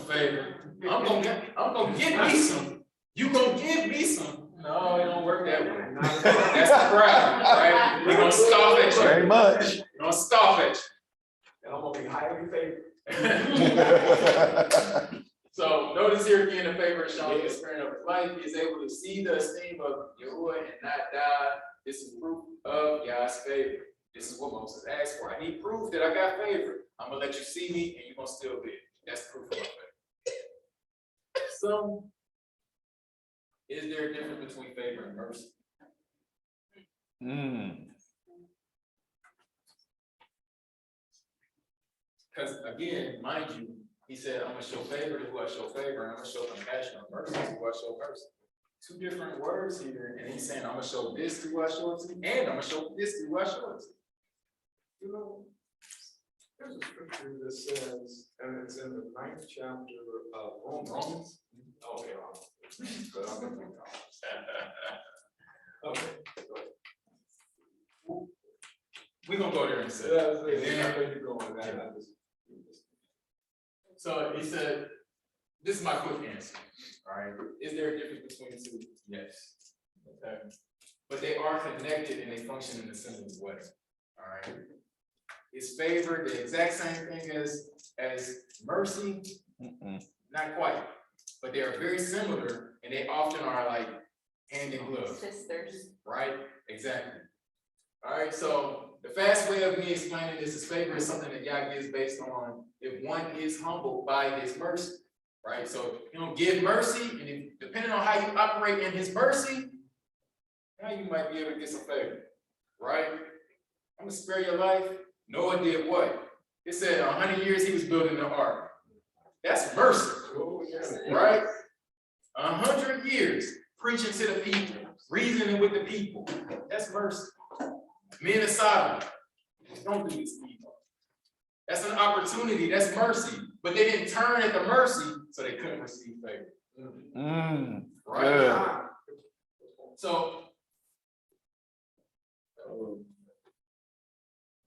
favor. I'm gonna get me some. You gonna give me some. No, it don't work that way. That's the crowd, right? We're gonna scoff at you. Very much. We're gonna scoff at you. And I'm gonna be highly favored. So notice here again, the favor is showing the spirit of his life. He is able to see the esteem of Yahuwah and not die. This is proof of Yah's favor. This is what Moses asked for. I need proof that I got favor. I'm gonna let you see me and you're gonna still live. That's proof of my favor. So, is there a difference between favor and mercy? Because again, mind you, he said, I'm gonna show favor to who I show favor, and I'm gonna show compassion or mercy to who I show mercy. Two different words here, and he's saying, I'm gonna show this to who I show it to, and I'm gonna show this to who I show it to. You know, there's a scripture that says, and it's in the 9th chapter of Romans. Okay, but I'm gonna okay. We're gonna go there in a second. Yeah, where you going with that? So he said, this is my quick answer, all right? Is there a difference between the two? Yes. Okay. But they are connected and they function in a similar way, all right? Is favor the exact same thing as mercy? Not quite, but they are very similar and they often are like hand in glove. Sisters. Right? Exactly. All right, so the fast way of me explaining this is favor is something that Yah gives based on if one is humbled by his mercy, right? So you don't give mercy, and if, depending on how you operate in his mercy, now you might be able to get some favor, right? I'm gonna spare your life. Noah did what? It said 100 years he was building the ark. That's mercy, right? 100 years preaching to the people, reasoning with the people. That's mercy. Men of Sodom, don't do this to people. That's an opportunity. That's mercy. But they didn't turn at the mercy, so they couldn't receive favor. Right? Good. So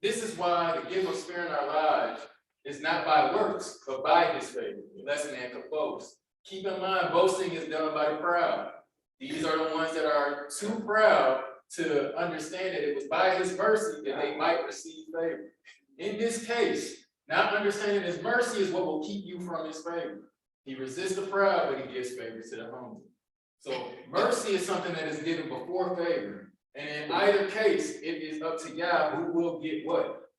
this is why the gift of sparing our lives is not by works, but by his favor. Lest man could boast. Keep in mind, boasting is done by the proud. These are the ones that are too proud to understand that it was by his mercy that they might receive favor. In this case, not understanding his mercy is what will keep you from his favor. He resists the proud, but he gives favor to the humble. So mercy is something that is given before favor. And in either case, it is up to Yah who will get what.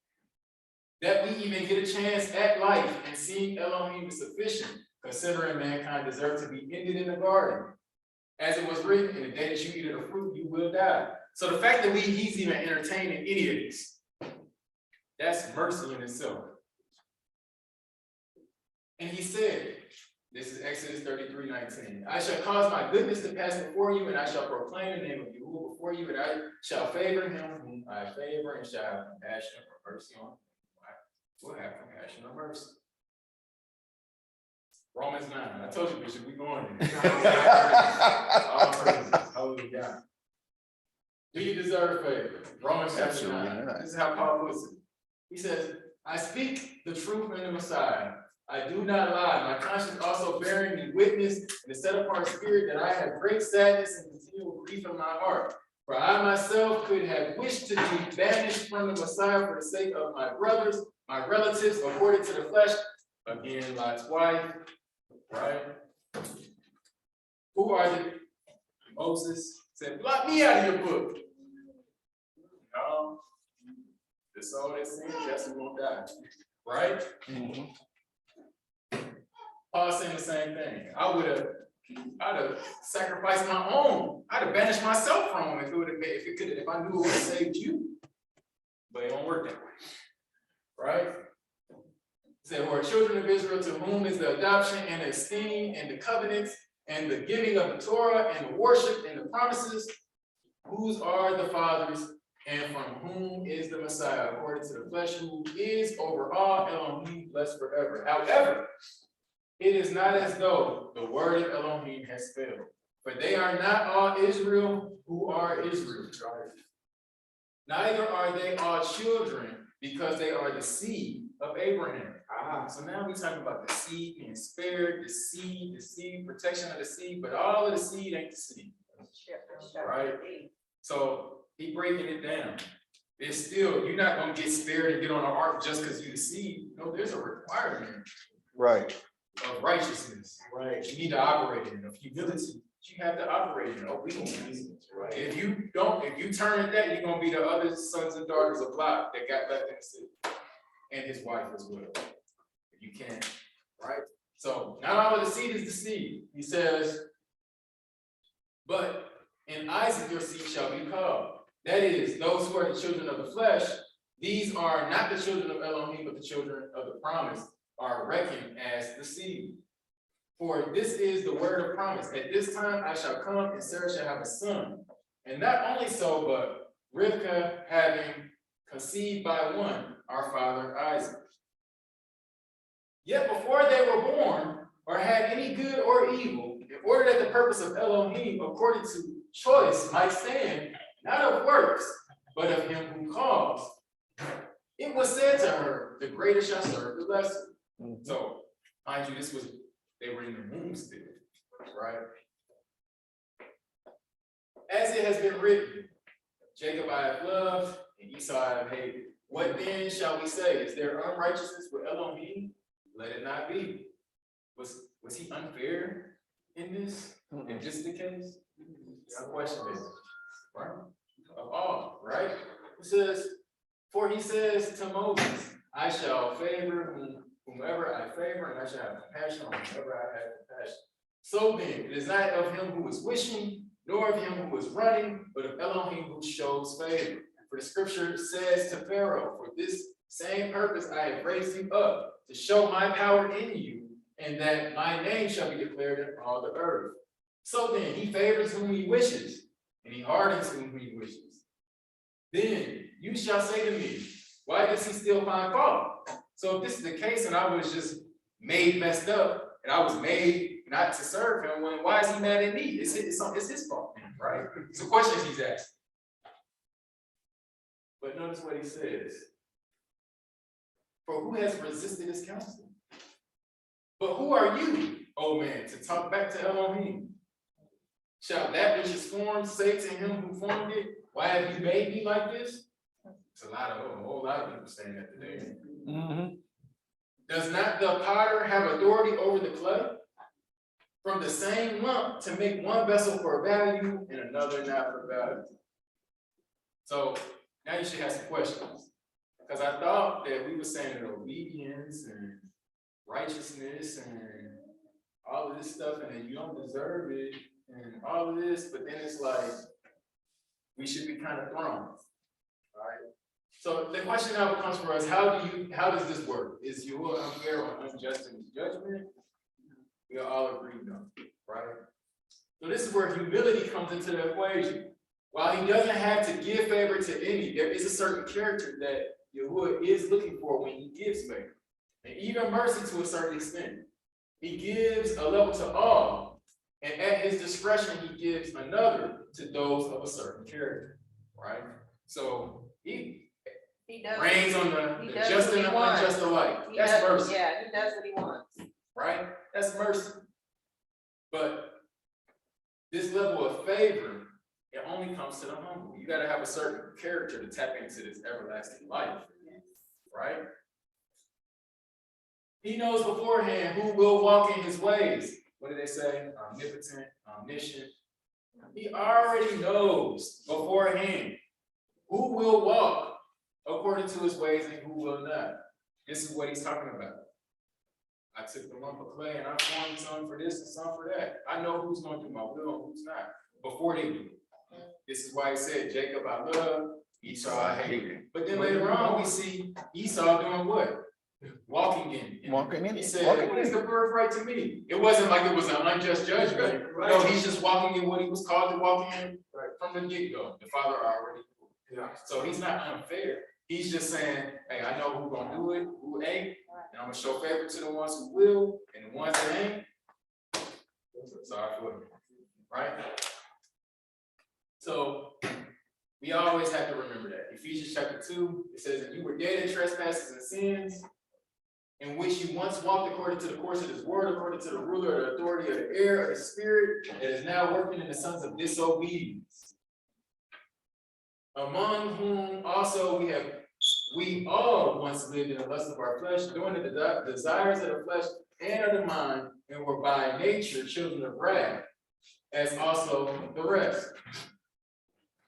That we even get a chance at life and seeing Elohim is sufficient, considering mankind deserved to be ended in the garden. As it was written, in the day that you eat of the fruit, you will die. So the fact that he's even entertaining any of this, that's mercy in itself. And he said, this is Exodus 33:19. I shall cause my goodness to pass before you, and I shall proclaim the name of Yahuwah before you, and I shall favor him whom I favor, and shall have compassion or mercy on him. I will have compassion or mercy. Romans 9. I told you, Bishop, we going there. All praises. Hallelujah. Do you deserve favor? Romans chapter 9. This is how Paul puts it. He says, I speak the truth in the Messiah. I do not lie. My conscience also bearing me witness in the set apart spirit that I have great sadness and continual grief in my heart. For I myself could have wished to be banished from the Messiah for the sake of my brothers, my relatives, according to the flesh. Again, Lot's wife, right? Who are they? Moses said, blot me out of your book. No, the soul that sins, Jesse won't die, right? Paul saying the same thing. I'd have sacrificed my own. I'd have banished myself from him if I knew it would have saved you. But it don't work that way, right? He said, who are children of Israel, to whom is the adoption and the esteem and the covenants and the giving of the Torah and the worship and the promises, whose are the fathers, and from whom is the Messiah, according to the flesh, who is over all Elohim, blessed forever. However, it is not as though the word of Elohim has failed, for they are not all Israel who are Israel. Neither are they all children, because they are the seed of Abraham. So now we're talking about the seed being spared, the seed, protection of the seed, but all of the seed ain't the seed. Right? So he breaking it down. It's still, you're not going to get spared and get on the ark just because you the seed. No, there's a requirement. Right. Of righteousness. Right. You need to operate in it. Of humility, you have to operate in obedience. Right. If you turn at that, you're going to be the other sons and daughters of Lot that got left in the city. And his wife as well. You can't, right? So not all of the seed is the seed. He says, but in Isaac your seed shall be called. That is, those who are the children of the flesh, these are not the children of Elohim, but the children of the promise, are reckoned as the seed. For this is the word of promise. At this time I shall come, and Sarah shall have a son. And not only so, but Rivkah having conceived by one, our father Isaac. Yet before they were born, or had any good or evil, in order that the purpose of Elohim, according to choice, might stand, not of works, but of him who calls, it was said to her, the greater shall serve the lesser. So, mind you, this was They were in the womb still, right? As it has been written, Jacob I have loved, and Esau I have hated. What then shall we say? Is there unrighteousness with Elohim? Let it not be. Was he unfair in this? If this is the case? The question is, right? Of all, right? It says, for he says to Moses, I shall favor whomever I favor, and I shall have compassion on whomever I have compassion. So then, it is not of him who is wishing, nor of him who is running, but of Elohim who shows favor. For the scripture says to Pharaoh, for this same purpose I have raised you up, to show my power in you, and that my name shall be declared in all the earth. So then, he favors whom he wishes, and he hardens whom he wishes. Then you shall say to me, why does he still find fault? So if this is the case, and I was just made messed up, and I was made not to serve him, why is he mad at me? It's his fault, right? It's the questions he's asking. But notice what he says. For who has resisted his counsel? But who are you, O man, to talk back to Elohim? Shall that which is formed say to him who formed it, why have you made me like this? It's a whole lot of people saying that today. Mm-hmm. Does not the potter have authority over the clay? From the same lump to make one vessel for value and another not for value. So now you should have some questions. Because I thought that we were saying that obedience and righteousness and all of this stuff, and that you don't deserve it, and all of this, but then it's like we should be kind of thrown. All right. So the question now becomes for us: how does this work? Is Yahuwah unfair or unjust in his judgment? We all agree, no, right? So this is where humility comes into the equation. While he doesn't have to give favor to any, there is a certain character that Yahuwah is looking for when he gives favor, and even mercy to a certain extent. He gives a level to all, and at his discretion, he gives another to those of a certain character, right? So he does. reigns on the does just what and he the wants. unjust alike. He That's does- mercy, Yeah, he does what he wants. right? That's mercy. But this level of favor, it only comes to the humble. You got to have a certain character to tap into this everlasting life, right? He knows beforehand who will walk in his ways. What do they say? Omnipotent, omniscient. He already knows beforehand who will walk according to his ways and who will not. This is what he's talking about. I took the lump of clay and I formed some for this and some for that. I know who's going to do my will and who's not before they do. This is why he said, Jacob I love, Esau I hate. But then later on, we see Esau doing what? Walking in. He said, what is the birthright to me? It wasn't like it was an unjust judgment. Right. No, he's just walking in what he was called to walk in from the get-go. The Father already knew. Yeah. So he's not unfair. He's just saying, hey, I know who's gonna do it, who ain't, and I'm gonna show favor to the ones who will, and the ones that ain't. Sorry for it. Right? So we always have to remember that. Ephesians Chapter 2, it says that you were dead in trespasses and sins, in which you once walked according to the course of this world, according to the ruler of the authority of the air, of the spirit, that is now working in the sons of disobedience, among whom also we all once lived in the lust of our flesh, doing the desires of the flesh and of the mind, and were by nature children of wrath, as also the rest.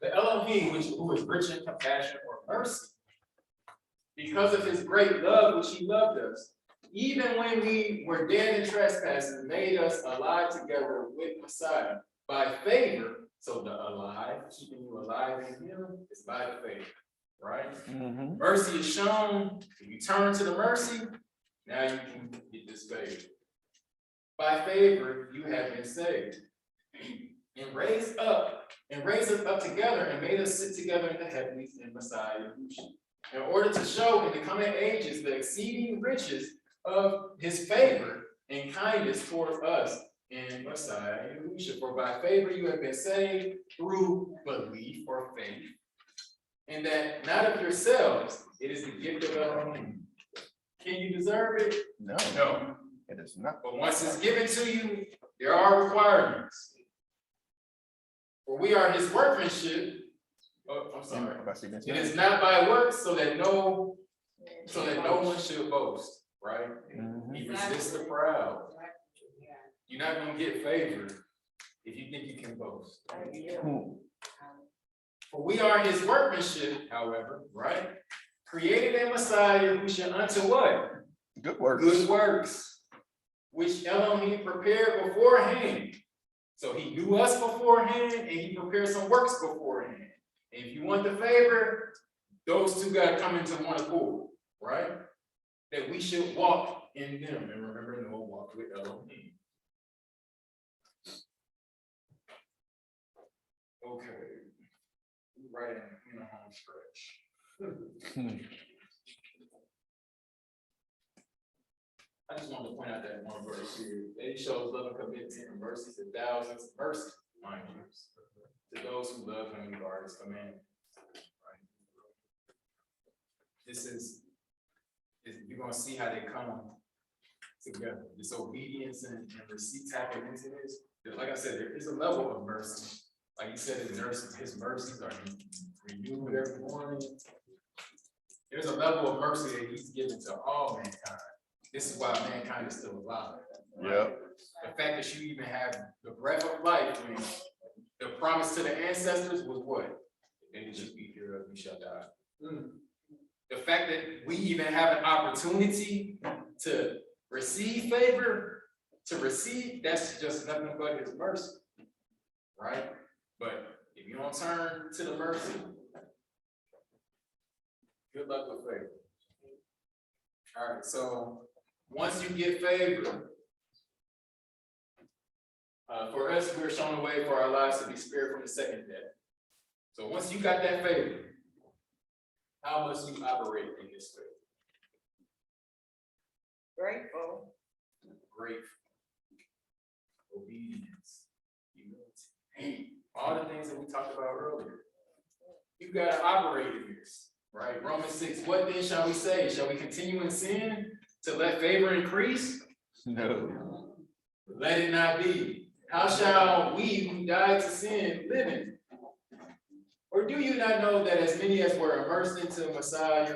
The Elohim, who is rich in compassion or mercy, because of his great love which he loved us, even when we were dead in trespasses, made us alive together with Messiah by favor. So the alive, keeping you alive in him, is by the favor, right? Mm-hmm. Mercy is shown. If you turn to the mercy, now you can get this favor. By favor, you have been saved, and raised us up together, and made us sit together in the heavenlies in Messiah Yahushua, in order to show in the coming ages the exceeding riches of his favor and kindness toward us in Messiah Yahushua. For by favor you have been saved through belief or faith, and that not of yourselves, it is the gift of Elohim. Can you deserve it? No. It is not. But once it's given to you, there are requirements. For we are his workmanship. Oh, I'm sorry. It is not by works so that no one should boast, right? He resists the proud. You're not gonna get favor if you think you can boast. For we are his workmanship, however, right? Created in Messiah who shall unto what? Good works. Good works, which Elohim prepared beforehand. So he knew us beforehand and he prepared some works beforehand. And if you want the favor, those two got to come into one accord, right? That we should walk in them. And remember, Noah walked with Elohim. Okay. Right in the home stretch. I just wanted to point out that one verse here. It shows love and commitment and mercy to thousands of mercy, mind you, to those who love him and guard his commandments. Right? You're going to see how they come together. This obedience and receipt tapping into this. Like I said, there is a level of mercy. Like you said, his mercies are renewed every morning. There's a level of mercy that he's given to all mankind. This is why mankind is still alive. Right? Yep. The fact that you even have the breath of life, when the promise to the ancestors was what? They would just be here, we shall die. The fact that we even have an opportunity to receive favor, that's just nothing but his mercy. Right? But if you don't turn to the mercy, good luck with favor. All right, so once you get favor, for us, we're shown a way for our lives to be spared from the second death. So once you got that favor, how must you operate in this favor? Grateful. Grateful, obedience, humility, all the things that we talked about earlier. You got to operate in this, right? Romans 6, what then shall we say? Shall we continue in sin to let favor increase? No. Let it not be. How shall we who died to sin live in it? Or do you not know that as many as were immersed into Messiah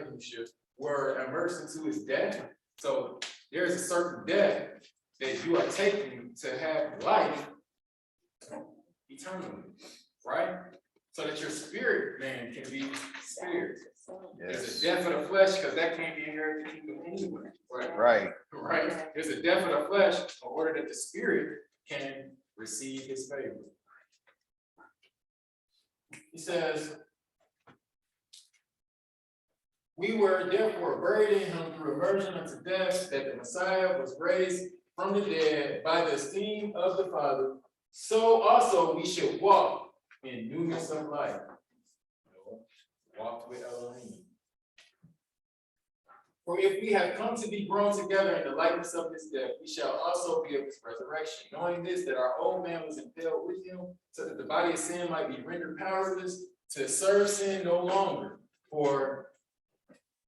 were immersed into his death? So there's a certain death that you are taking to have life eternally, right? So that your spirit man can be spared. There's a death of the flesh because that can't be inherited to kingdom anyway. Right. Right. There's a death of the flesh in order that the spirit can receive his favor. He says, we were therefore buried in him through immersion unto death, that the Messiah was raised from the dead by the esteem of the Father. So also we should walk in newness of life. Walk with Elohim. For if we have come to be grown together in the likeness of his death, we shall also be of his resurrection, knowing this, that our old man was impaled with him, so that the body of sin might be rendered powerless, to serve sin no longer. For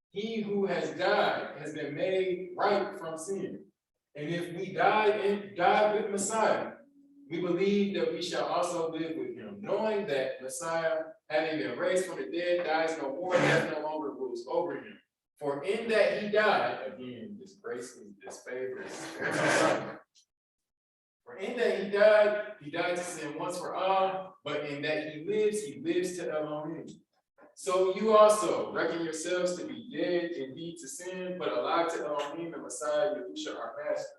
he who has died has been made right from sin. And if we died with Messiah, we believe that we shall also live with him, knowing that Messiah, having been raised from the dead, dies no more, death no longer rules over him. For in that he died, again, this grace and this favor is for in that he died to sin once for all, but in that he lives to Elohim. So you also reckon yourselves to be dead indeed to sin, but alive to Elohim and Messiah, Yahushua our Master.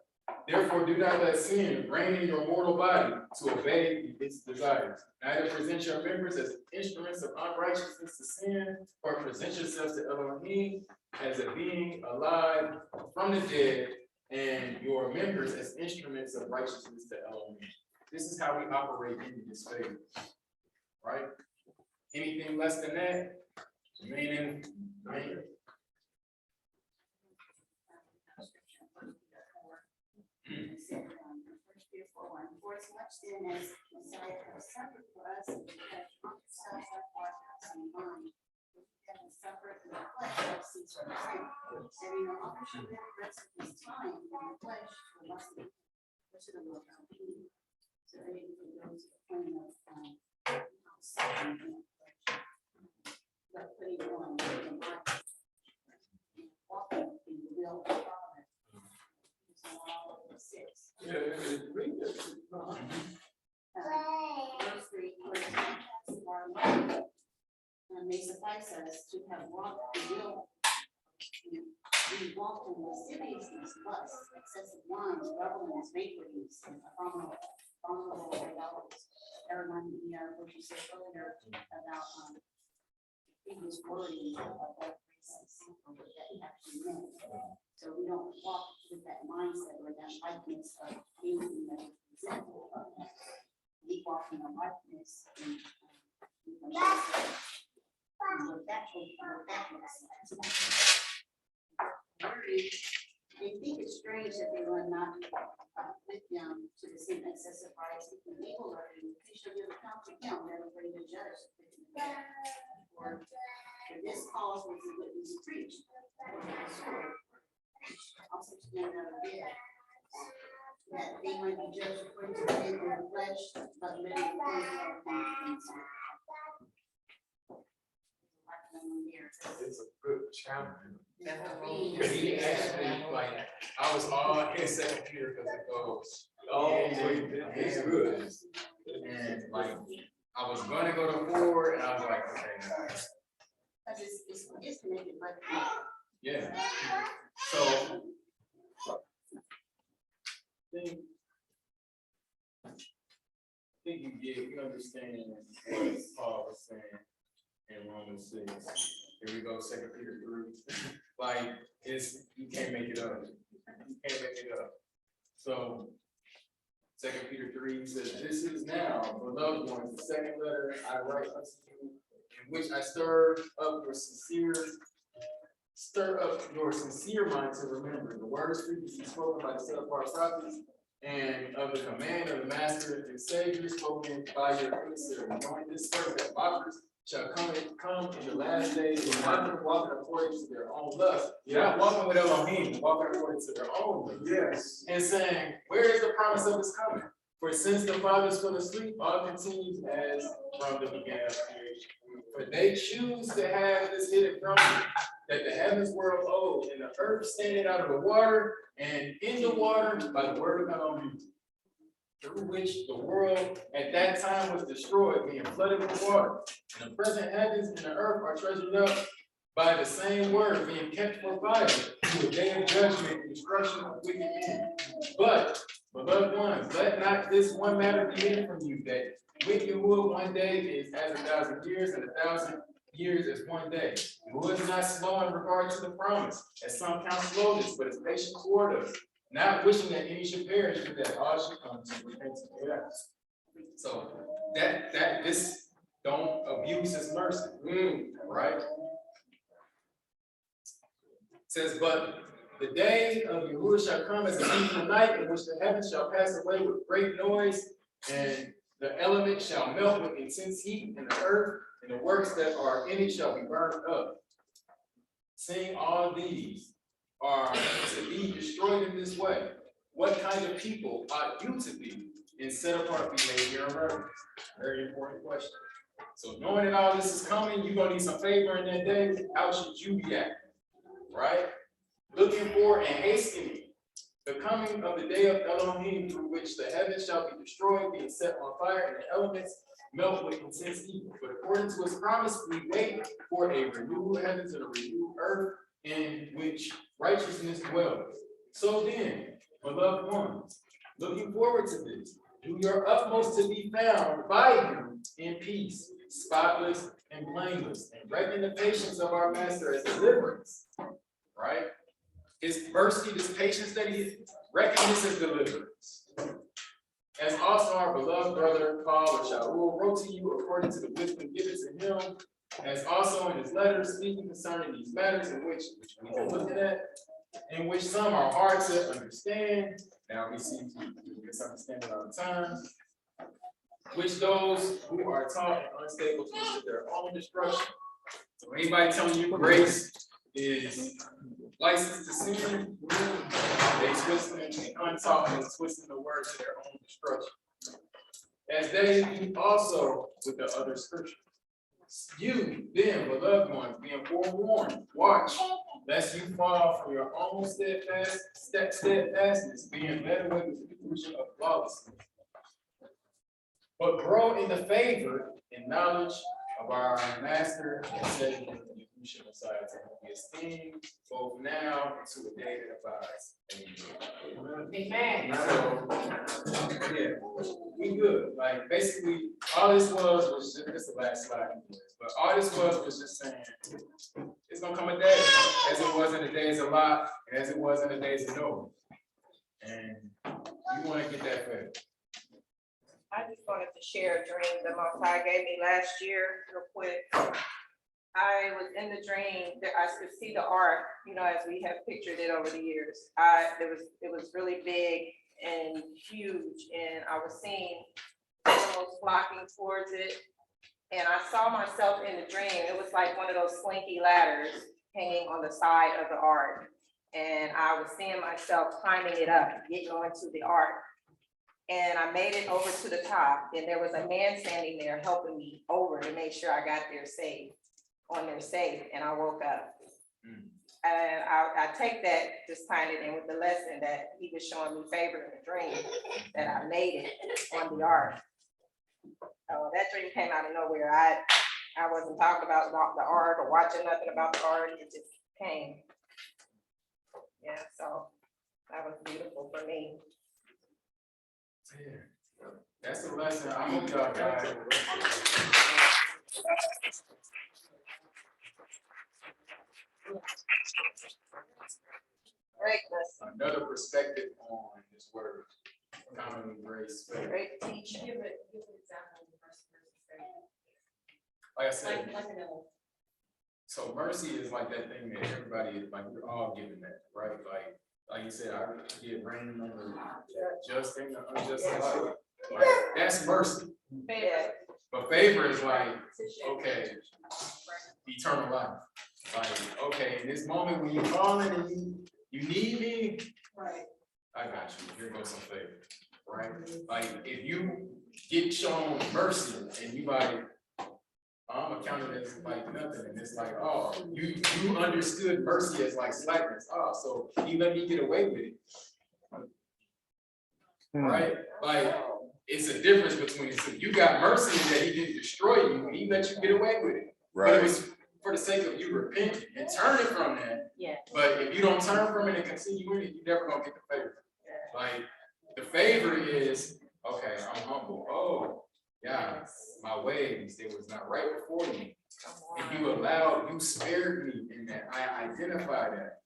Therefore, do not let sin reign in your mortal body to obey its desires. Neither present your members as instruments of unrighteousness to sin, or present yourselves to Elohim as a being alive from the dead, and your members as instruments of righteousness to Elohim. This is how we operate in this faith, right? Anything less than that, meaning, For as much then as Messiah has suffered for us, and has himself our hearts and mind, and has suffered in the flesh shall cease from sin. And you know, after she lived the rest of his time in the flesh, for lust of the will of being. So it goes to the point of sin in the flesh. But putting on the mind, walking in the will of the Father. So all of the six. Verse 3, may suffice us to have walked the will. We walked in lasciviousness, lust, excessive wines, revelings, banquetings, and abominable idolatries. That reminded me of what you said earlier about previous wording of what that actually meant. So we don't walk with that mindset or that likeness of anything that is example of that. We walk in the likeness and what that looks like. They think it's strange that they were not with them to the same excessive rights. If the evil are in, they should give account to him, they're afraid to judge. Or this cause was the witness preached. Also stand out of bed. That they might be judged according to the faith of the flesh, but living according to the things. It's a good chapter. He Actually, like, I was all in second Peter because it goes. Oh, it's good. And like, I was gonna go to 4, and I was like, okay, no. Because it's disconnected, but. Yeah. So. I think you understand what Paul was saying in Romans 6. Here we go, 2 Peter 3. Like, you can't make it up. You can't make it up. So 2 Peter 3 says, this is now, beloved ones, the second letter I write unto you, in which I stir up your sincere mind to remember the words previously spoken by the set-apart prophets, and of the command of the Master and Savior spoken by your emissaries, knowing this first that mockers shall come in the last days, and not walking according to their own lust. You're not walking with Elohim, walking according to their own lust. Yes. And saying, where is the promise of his coming? For since the fathers fell asleep, all continues as from the beginning of creation. For they choose to have this hidden from you, that the heavens were of old, and the earth standing out of the water, and in the water by the word of Elohim, through which the world at that time was destroyed, being flooded with water. And the present heavens and the earth are treasured up by the same word, being kept for fire, to a day of judgment and destruction of wicked men. But, beloved ones, let not this one matter be hidden from you, that with Yahuwah 1 day is as 1,000 years, and 1,000 years as 1 day. Who is not slow in regard to the promise, as some count slowness, but is patient toward us, not wishing that any should perish, but that all should come to repentance. So this don't abuse his mercy, right? It says, but the day of Yahuwah shall come as a thief in the night, in which the heavens shall pass away with great noise, and the elements shall melt with intense heat, and the earth and the works that are in it shall be burned up. Seeing all these are to be destroyed in this way, what kind of people ought you to be in set apart behavior and reverence? Very important question. So knowing that all this is coming, you're gonna need some favor in that day. How should you be acting? Right? Looking for and hastening the coming of the day of Elohim, through which the heavens shall be destroyed, being set on fire, and the elements melt with intense heat. But according to his promise, we wait for a renewed heavens and a renewed earth, in which righteousness dwells. So then, beloved ones, looking forward to this, do your utmost to be found by him in peace, spotless and blameless, and reckon the patience of our Master as deliverance. Right? His mercy, this patience that he reckon this as deliverance. As also our beloved brother AlonYahu wrote to you according to the wisdom given to him, as also in his letters speaking concerning these matters, in which we've been looking at, in which some are hard to understand. Now we see misunderstanding all the time, which those who are taught and unstable to their own destruction. So anybody telling you grace is license to sin. They twisting and untaught and twisting the word to their own destruction. As they do also with the other scriptures. You, then, beloved ones, being forewarned, watch, lest you fall from your own steadfastness, being led away with the illusion of lawlessness. But grow in the favor and knowledge of our Master and Savior, Yahushua Messiah, to whom we esteem both now and to the day that abides. Amen. So, yeah, we good. Like basically, all this was just this is the last slide, but all this was just saying it's gonna come a day, as it was in the days of Lot, and as it was in the days of Noah, and you want to get that faith. I just wanted to share a dream that Most High gave me last year real quick. I was in the dream that I could see the ark, as we have pictured it over the years. It was really big and huge, and I was seeing animals flocking towards it. And I saw myself in the dream. It was like one of those slinky ladders hanging on the side of the ark. And I was seeing myself climbing it up, getting onto the ark. And I made it over to the top, and there was a man standing there helping me over to make sure I got there safe, and I woke up. And I take that, just tying it in with the lesson that he was showing me favor in the dream, that I made it on the ark. That dream came out of nowhere. I wasn't talking about the ark or watching nothing about the ark, it just came. Yeah, so that was beautiful for me. Yeah, that's the lesson. I hope y'all got it. Greatness. Another perspective on this word, common grace. Great teaching. Give an example of the first person. Like I said, Like another. so mercy is like that thing that everybody is like, we're all given that, right? Like you said, I get rain on the just and the unjust alike. Like, that's mercy. Yeah. But favor is like, okay, eternal life. Like, okay, in this moment when you're calling and you need me, Right. I got you. Here goes some favor, right? Like, if you get shown mercy and you like, I'm accounting as like nothing, and it's like, oh, you understood mercy as like slackness. Oh, so he let me get away with it, right? Like, it's a difference between the two. You got mercy in that he didn't destroy you, and he let you get away with it. But it was for the sake of you repenting and turning from that. Yeah. But if you don't turn from it and continue in it, you're never gonna get the favor. Like, the favor is, okay, I'm humble. Oh, yeah, my ways, they was not right before me. And you spared me in that. I identify that.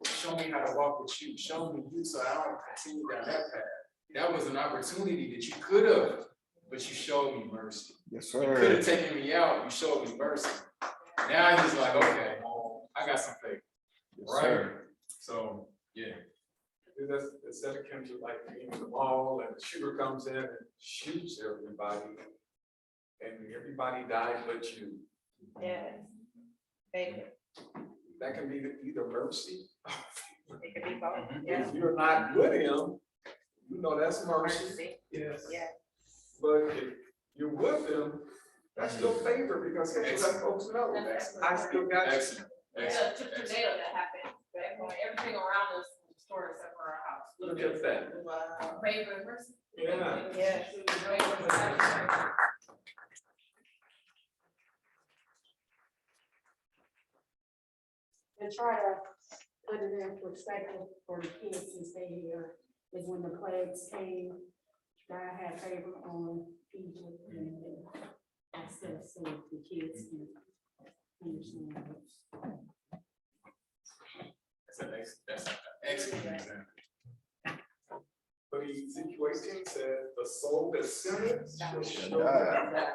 Show me how to walk with you. Show me you so I don't continue down that path. That was an opportunity that you could have, but you showed me mercy. Yes, You could have taken me out, you showed me mercy. Now he's like, okay, I got some faith. Right? So, yeah. That's akin to like being in the mall and the shooter comes in and shoots everybody. And everybody died but you. Yeah. Thank you. That can be either mercy. It could be both. Yeah. If you're not with him, you know that's mercy. Mercy. Yes. Yeah. But if you're with him, that's still favor because he has to let folks know that I still got you. Excellent. It's a tornado that happened, but everything around us was destroyed except for our house. Look at that. Favor and mercy. Yeah. Yeah. And try to put it in perspective for the kids since they here, is when the plagues came, God had favor on Egypt and access so the kids can understand. That's an excellent example. But Ezekiel 18 says, the soul that sinneth shall surely die.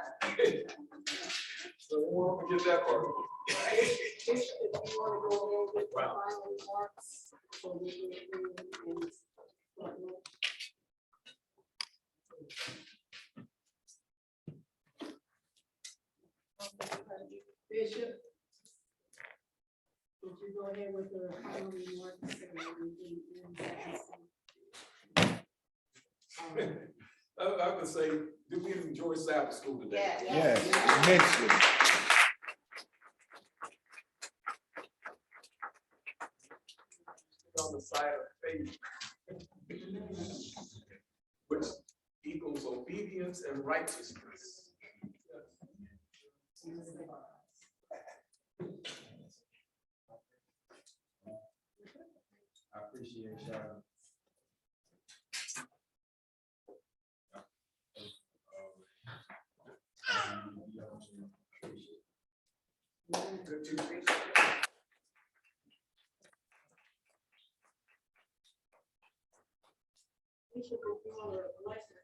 So we won't forget that part. If you want to go ahead with the final remarks, so we can and whatnot. Bishop, would you you go ahead with the final remarks. I would say, do we enjoy Sabbath school today? Yes, immensely. On the side of faith, which equals obedience and righteousness. I appreciate y'all. Good teaching. We should go through all the lesson